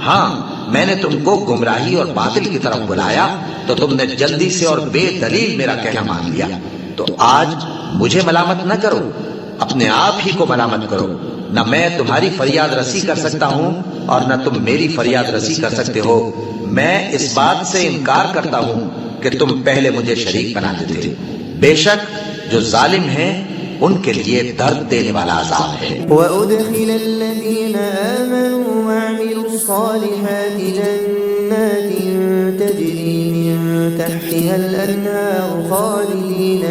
ہاں میں نے تم کو گمراہی اور باطل کی طرف بلایا تو تم نے جلدی سے اور بے دلیل میرا کہنا مان لیا. تو آج مجھے ملامت نہ کرو، اپنے آپ ہی کو ملامت کرو. نہ میں تمہاری فریاد رسی کر سکتا ہوں اور نہ تم میری فریاد رسی کر سکتے ہو. میں اس بات سے انکار کرتا ہوں کہ تم پہلے مجھے شریک بناتے تھے. بے شک جو ظالم ہیں ان کے لیے درد دینے والا عذاب ہے. وَأُدْخِلَ الَّذِينَ آمَنُوا وَعَمِلُوا الصَّالِحَاتِ جَنَّاتٍ تَجْرِي مِن تَحْتِهَا الْأَنْهَارُ خَالِدِينَ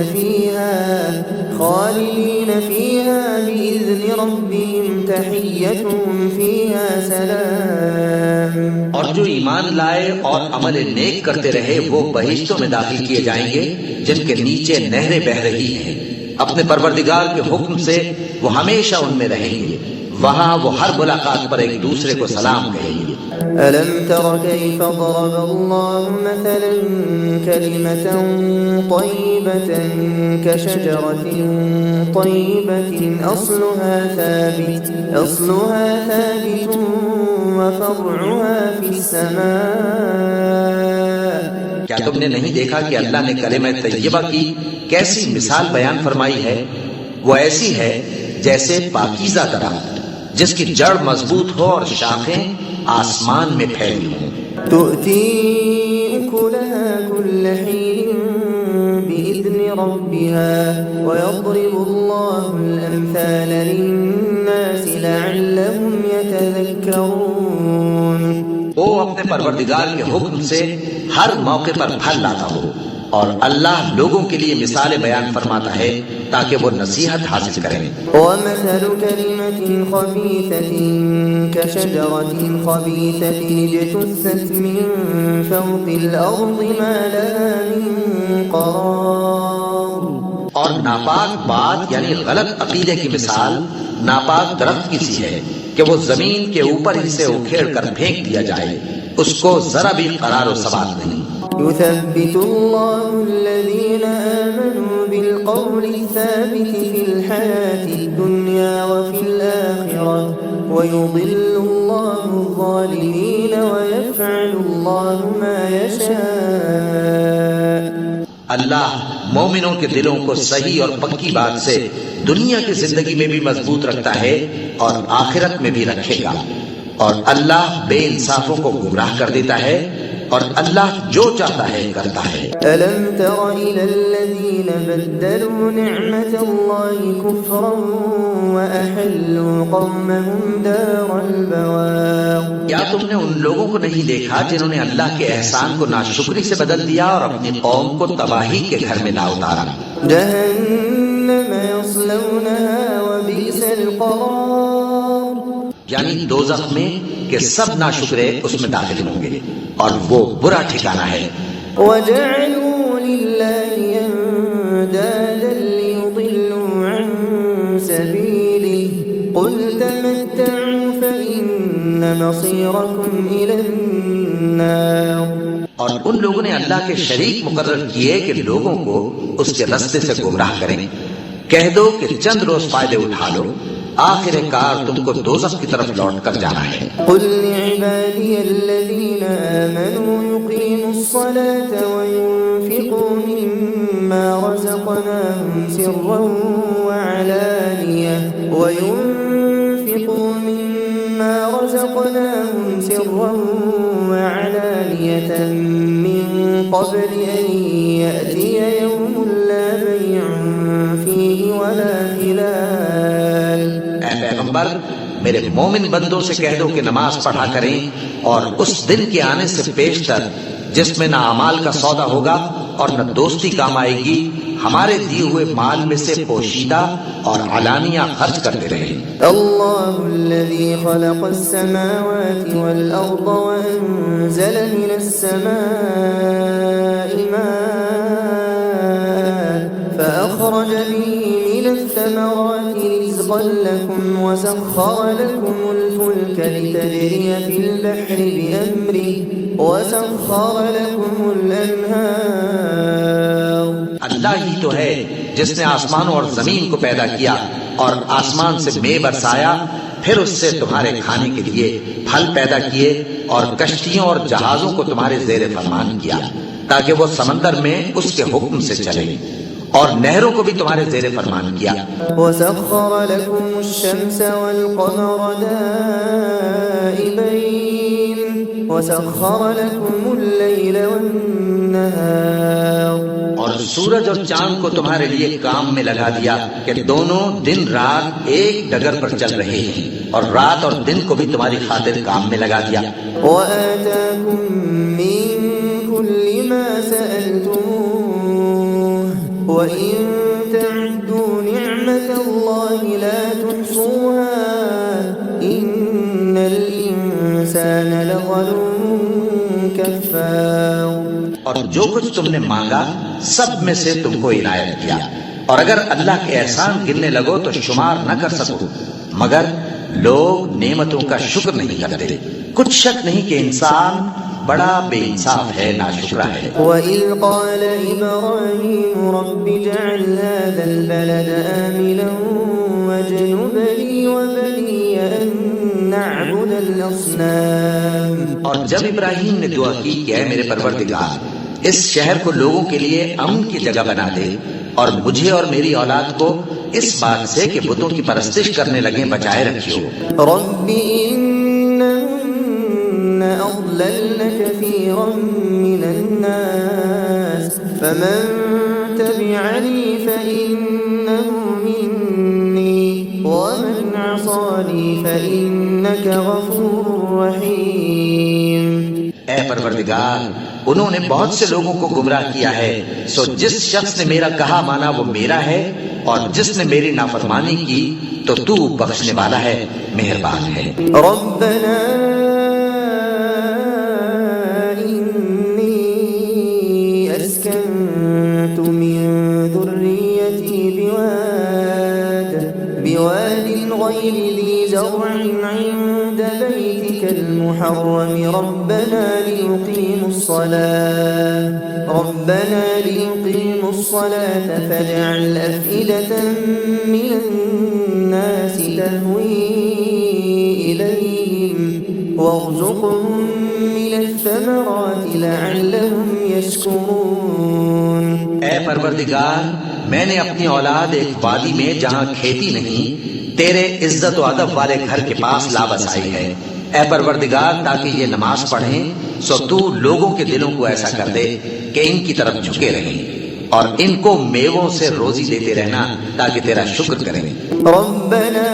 فِيهَا بِإِذْنِ رَبِّهِمْ تَحِيَّتُهُمْ فِيهَا سَلَامٌ. اور جو ایمان لائے اور عمل نیک کرتے رہے وہ بہشتوں میں داخل کیے جائیں گے جن کے نیچے نہریں بہہ رہی ہیں. اپنے پروردگار کے حکم سے وہ ہمیشہ ان میں رہیں گے. وہاں وہ ہر ملاقات پر ایک دوسرے کو سلام کہیں گے. أَلَمْ تَرَ كَيْفَ ضَرَبَ اللَّهُ مَثَلًا كَلِمَةً طَيِّبَةً كَشَجَرَةٍ طَيِّبَةٍ أَصْلُهَا ثَابِتٌ وَفَرْعُهَا فِي السَّمَاءِ. کیا تم نے نہیں دیکھا کہ اللہ نے کلمہ طیبہ کی کیسی مثال بیان فرمائی ہے؟ وہ ایسی ہے جیسے پاکیزہ درخت جس کی جڑ مضبوط ہو اور شاخیں آسمان میں پھیلی ہوں. تؤتي أكلها كل حين بإذن ربها ويضرب الله الأمثال للناس لعلهم يتذكرون. وہ اپنے پروردگار کے حکم سے ہر موقع پر پھل لاتا ہو اور اللہ لوگوں کے لیے مثالیں بیان فرماتا ہے تاکہ وہ نصیحت حاصل کریں. وَمَثَلُ كَلِمَةٍ خَبِيثَةٍ كَشَجَرَةٍ خَبِيثَةٍ اجْتُثَّتْ مِنْ فَوْقِ الْأَرْضِ مَا لَهَا مِنْ قَرَارٍ. اور ناپاک بات یعنی غلط عقیدے کی مثال ناپاک درخت کی سی ہے کہ وہ زمین کے اوپر ہی سے اکھیڑ کر پھینک دیا جائے، اس کو ذرا بھی قرار و ثبات نہیں. يثبت الله الذين آمنوا بالقول الثابت في الحياة الدنيا وفي الآخرة ويضل الله الظالمين ويفعل الله ما يشاء. اللہ مومنوں کے دلوں کو صحیح اور پکی بات سے دنیا کی زندگی میں بھی مضبوط رکھتا ہے اور آخرت میں بھی رکھے گا. اور اللہ بے انصافوں کو گمراہ کر دیتا ہے اور اللہ جو چاہتا ہے کرتا ہے. أَلَمْ تَرَ إِلَى الَّذِينَ بَدَّلُوا نِعْمَةَ اللَّهِ كُفْرًا وَأَحَلُّوا قَوْمَهُمْ دَارَ الْبَوَارِ. کیا تم نے ان لوگوں کو نہیں دیکھا جنہوں نے اللہ کے احسان کو ناشکری سے بدل دیا اور اپنی قوم کو تباہی کے گھر میں لا اتارا؟ جَهَنَّمَ يَصْلَوْنَهَا وَبِئْسَ الْقَرَارُ. یعنی دوزخ میں کہ سب ناشکرے اس میں داخل ہوں گے اور وہ برا ٹھکانہ ہے۔ وجعلوا لله أندادا ليضلوا عن سبيله قل تمتعوا فإن مصيركم إلى النار۔ اور ان لوگوں نے اللہ کے شریک مقرر کیے کہ لوگوں کو اس کے رستے سے گمراہ کریں۔ کہہ دو کہ چند روز فائدے اٹھا لو، آخر کار تم کو دوزخ کی طرف لوٹ کر جانا ہے۔ قل لعبادي الذين آمنوا يقيموا الصلاة وينفقوا مما رزقناهم سرا وعلانية من قبل أن يأتي يوم لا بيع فيه ولا خلال۔ اے پیغمبر میرے مومن بندوں سے کہہ دو کہ نماز پڑھا کریں اور اس دن کے آنے سے پیشتر جس میں نہ اعمال کا سودا ہوگا اور نہ دوستی کام آئے گی، ہمارے دیے ہوئے مال میں سے پوشیدہ اور علانیہ خرچ کرتے رہیں۔ اللہ الذي خلق السماوات والأرض وأنزل من السماء ماء فأخرج به من الثمرات رزقا لكم وسخر لكم الفلك لتجري في البحر بأمره وسخر لكم الأنهار۔ اللہ ہی تو ہے جس نے آسمانوں اور زمین کو پیدا کیا اور آسمان سے مے برسایا، پھر اس سے تمہارے کھانے کے لیے پھل پیدا کیے اور کشتیوں اور جہازوں کو تمہارے زیر فرمان کیا تاکہ وہ سمندر میں اس کے حکم سے چلے، اور نہروں کو بھی تمہارے زیر فرمان کیا۔ وسخر لكم الشمس والقمر دائبين وسخر لكم الليل والنهار۔ اور سورج اور چاند کو تمہارے لیے کام میں لگا دیا کہ دونوں دن رات ایک ڈگر پر چل رہے ہیں، اور رات اور دن کو بھی تمہاری خاطر کام میں لگا دیا۔ وآتاكم من كل ما سألتموه وإن تعدوا نعمة الله لا تحصوها إن الإنسان لظلوم كفار۔ اور جو کچھ تم نے مانگا سب میں سے تم کو عنایت کیا، اور اگر اللہ کے احسان گننے لگو تو شمار نہ کر سکو، مگر لوگ نعمتوں کا شکر نہیں کرتے۔ کچھ شک نہیں کہ انسان بڑا بے انصاف ہے، ناشکرا ہے۔ وَإِذْ قَالَ إِبْرَاهِيمُ رَبِّ اجْعَلْ هَذَا الْبَلَدَ آمِنًا وَاجْنُبْنِي وَبَنِيَّ أَن نَّعْبُدَ الْأَصْنَامَ۔ اور جب ابراہیم نے دعا کی کہ اے میرے پروردگار اس شہر کو لوگوں کے لیے امن کی جگہ بنا دے، اور مجھے اور میری اولاد کو اس بات سے کہ بتوں کی پرستش کرنے لگیں بچائے رکھیو۔ رب إنهن أضللن كثيرا من الناس فمن تبعني فإنه مني ومن عصاني فإنك غفور رحيم۔ اے پروردگار انہوں نے بہت سے لوگوں کو گمراہ کیا ہے، سو جس شخص نے میرا کہا مانا وہ میرا ہے، اور جس نے میری نافرمانی کی تو تو بخشنے والا ہے، مہربان ہے۔ ربنا إني أسكنت من ذريتي بواد غير ذي زرع عند بيتك المحرم ربنا ليقيموا الصلاة فاجعل أفئدة من الناس تهوي إليهم وارزقهم من الثمرات لعلهم يشكرون۔ اے پروردگار میں نے اپنی اولاد ایک وادی میں جہاں کھیتی نہیں تیرے عزت و ادب والے گھر کے پاس لا بسائی ہے۔ اے پروردگار تاکہ یہ نماز پڑھیں سو تو لوگوں کے دلوں کو ایسا کر دے کہ ان کی طرف جھکے رہیں، اور ان کو میووں سے روزی دیتے رہنا تاکہ تیرا شکر کریں۔ ربنا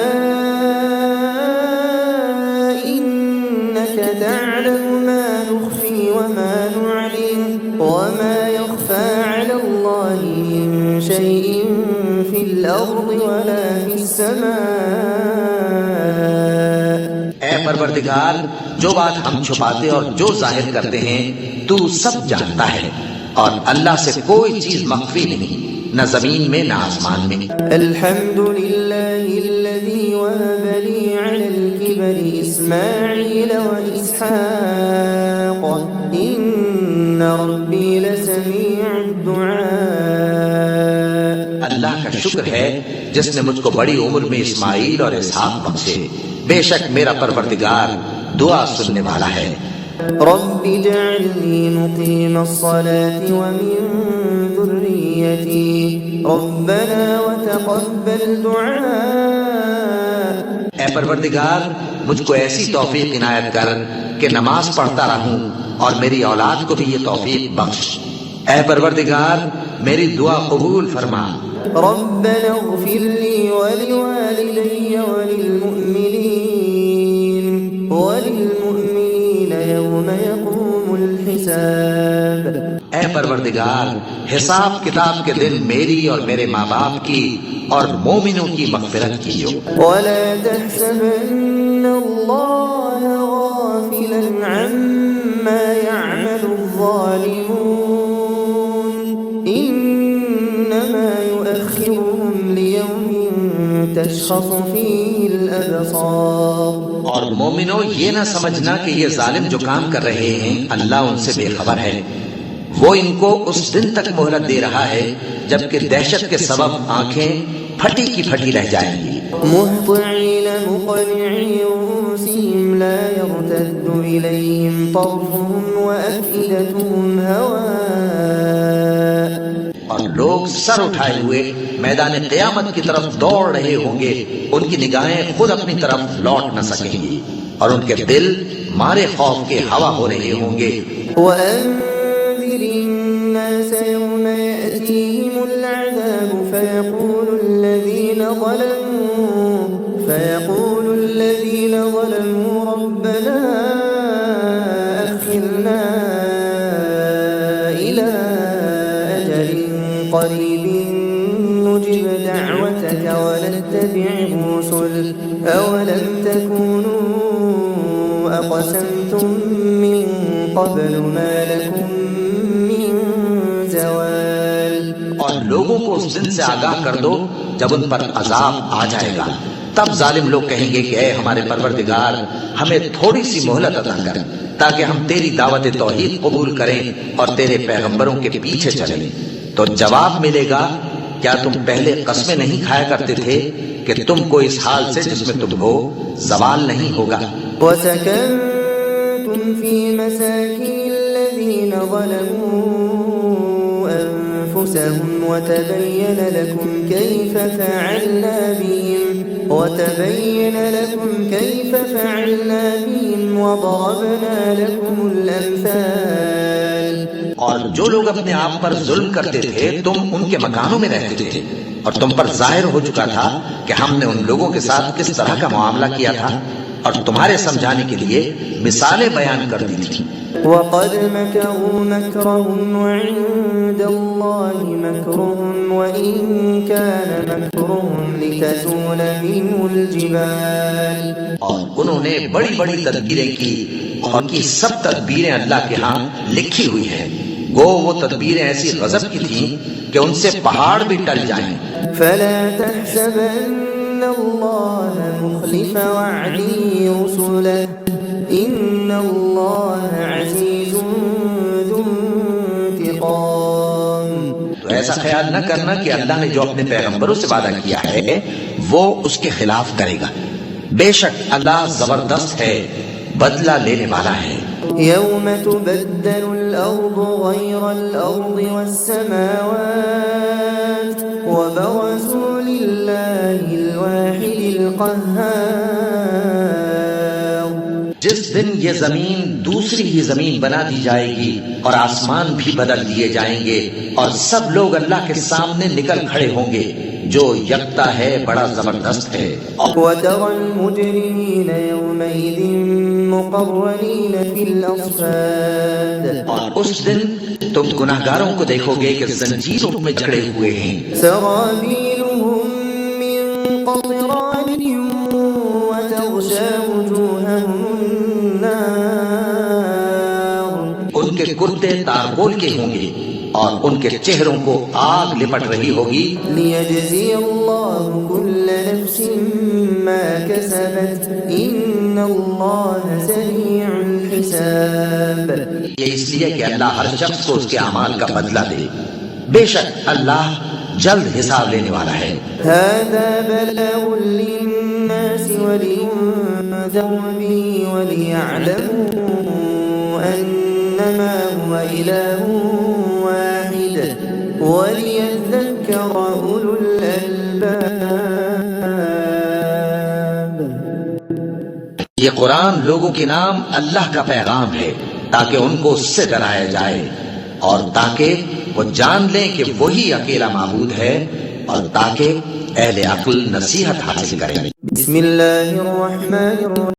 إنك تعلم ما نخفي وما نعلن وما يخفى على الله من شيء في الأرض ولا في السماء پروردگار جو بات ہم چھپاتے اور جو ظاہر کرتے ہیں تو سب جانتا ہے، اور اللہ سے کوئی چیز مخفی نہیں، نہ زمین میں نہ آسمان میں۔ الحمد لله الذي وهب لي على الكبر إسماعيل وإسحاق إن ربي لسميع الدعاء۔ اللہ کا شکر ہے جس نے مجھ کو بڑی عمر میں اسماعیل اور اسحاق بخشے، بے شک میرا پروردگار دعا سننے والا ہے۔ رب اجعلني مقيم الصلاة ومن ذريتي ربنا وتقبل دعاء۔ اے پروردگار مجھ کو ایسی توفیق عنایت کر کہ نماز پڑھتا رہوں، اور میری اولاد کو بھی یہ توفیق بخش۔ اے پروردگار میری دعا قبول فرما۔ ربنا اغفر لي ولوالدي وللمؤمنين يوم يقوم الحساب۔ اے پروردگار حساب کتاب کے دن میری اور میرے ماں باپ کی اور مومنوں کی مغفرت کیجو۔ ولا تحسبن الله غافلا عما يعمل الظالمون إنما يؤخرهم ليوم تشخص فيه الأبصار۔ اور مومنوں یہ نہ سمجھنا کہ یہ ظالم جو کام کر رہے ہیں اللہ ان سے بے خبر ہے، وہ ان کو اس دن تک مہلت دے رہا ہے جبکہ دہشت کے سبب آنکھیں پھٹی کی پھٹی رہ جائیں گی۔ مهطعين مقنعي رؤوسهم لا يرتد إليهم طرفهم وأفئدتهم هواء۔ اور لوگ سر اٹھائے ہوئے میدان قیامت کی طرف دوڑ رہے ہوں گے، ان کی نگاہیں خود اپنی طرف لوٹ نہ سکیں گی، اور ان کے دل مارے خوف کے ہوا ہو رہے ہوں گے۔ وأنذر الناس يوم يأتيهم العذاب فيقول الذين ظلموا ربنا أخرنا إلى أجل قريب نجب دعوتك ونتبع الرسل أولم تكونوا أقسمتم من قبل ما لكم من زوال۔ اور لوگوں کو اس دن سے آگاہ کر دو جب ان پر عذاب آ جائے گا، تب ظالم لوگ کہیں گے کہ اے ہمارے پروردگار ہمیں تھوڑی سی مہلت عطا کر تاکہ ہم تیری دعوت توحید قبول کریں اور تیرے پیغمبروں کے پیچھے چلیں۔ تو جواب ملے گا کیا تم پہلے قسمیں نہیں کھایا کرتے تھے کہ تم کو اس حال سے جس میں تم ہو زوال نہیں ہوگا۔ وسكنتم في مساكن الذين ظلموا أنفسهم وتبين لكم كيف فعلنا بهم وضربنا لكم الأمثال۔ اور جو لوگ اپنے آپ پر ظلم کرتے تھے تم ان کے مکانوں میں رہتے تھے، اور تم پر ظاہر ہو چکا تھا کہ ہم نے ان لوگوں کے ساتھ کس طرح کا معاملہ کیا تھا، اور تمہارے سمجھانے کے لیے مثالیں بیان کر دی تھی۔ وقد مكروا مكرهم وعند الله مكرهم وإن كان مكرهم لتزول منه الجبال۔ اور انہوں نے بڑی بڑی تدبیریں کی، اور ان کی سب تدبیریں اللہ کے ہاں لکھی ہوئی ہیں، گو وہ تدبیریں ایسی غضب کی تھیں کہ ان سے پہاڑ بھی ٹل جائیں۔ فلا تحسبن الله مخلف وعده رسله إن الله عزيز ذو انتقام۔ تو ایسا خیال نہ کرنا کہ اللہ نے جو اپنے پیغمبروں سے وعدہ کیا ہے وہ اس کے خلاف کرے گا، بے شک اللہ زبردست ہے، بدلہ لینے والا ہے۔ يوم تبدل الأرض غير الأرض والسماوات وبرزوا لله الواحد القهار۔ جس دن یہ زمین دوسری ہی زمین بنا دی جائے گی اور آسمان بھی بدل دیے جائیں گے، اور سب لوگ اللہ کے سامنے نکل کھڑے ہوں گے جو یکتا ہے، بڑا زبردست ہے۔ وترى المجرمين يومئذ مقرنين في الأصفاد۔ اور اس دن تم گناہگاروں کو دیکھو گے کہ زنجیروں میں جکڑے ہوئے ہیں۔ سرابيلهم من قطران تغشى وجوههم النار ان کے کرتے تاربول کے ہوں گے اور ان کے چہروں کو آگ لپٹ رہی ہوگی. ليجزي الله كل نفس ما كسبت إن الله سريع الحساب. یہ اس لیے کہ اللہ ہر شخص کو اس کے اعمال کا بدلہ دے. بے شک اللہ جلد حساب لینے والا ہے. هذا بلاغ للناس ولينذروا به وليعلموا أنما هو إله واحد وليذكر أولو الألباب. یہ قرآن لوگوں کے نام اللہ کا پیغام ہے تاکہ ان کو اس سے ڈرایا جائے اور تاکہ وہ جان لیں کہ وہی اکیلا معبود ہے اور تاکہ اہل عقل نصیحت حاصل کریں. بسم اللہ الرحمن الرحیم.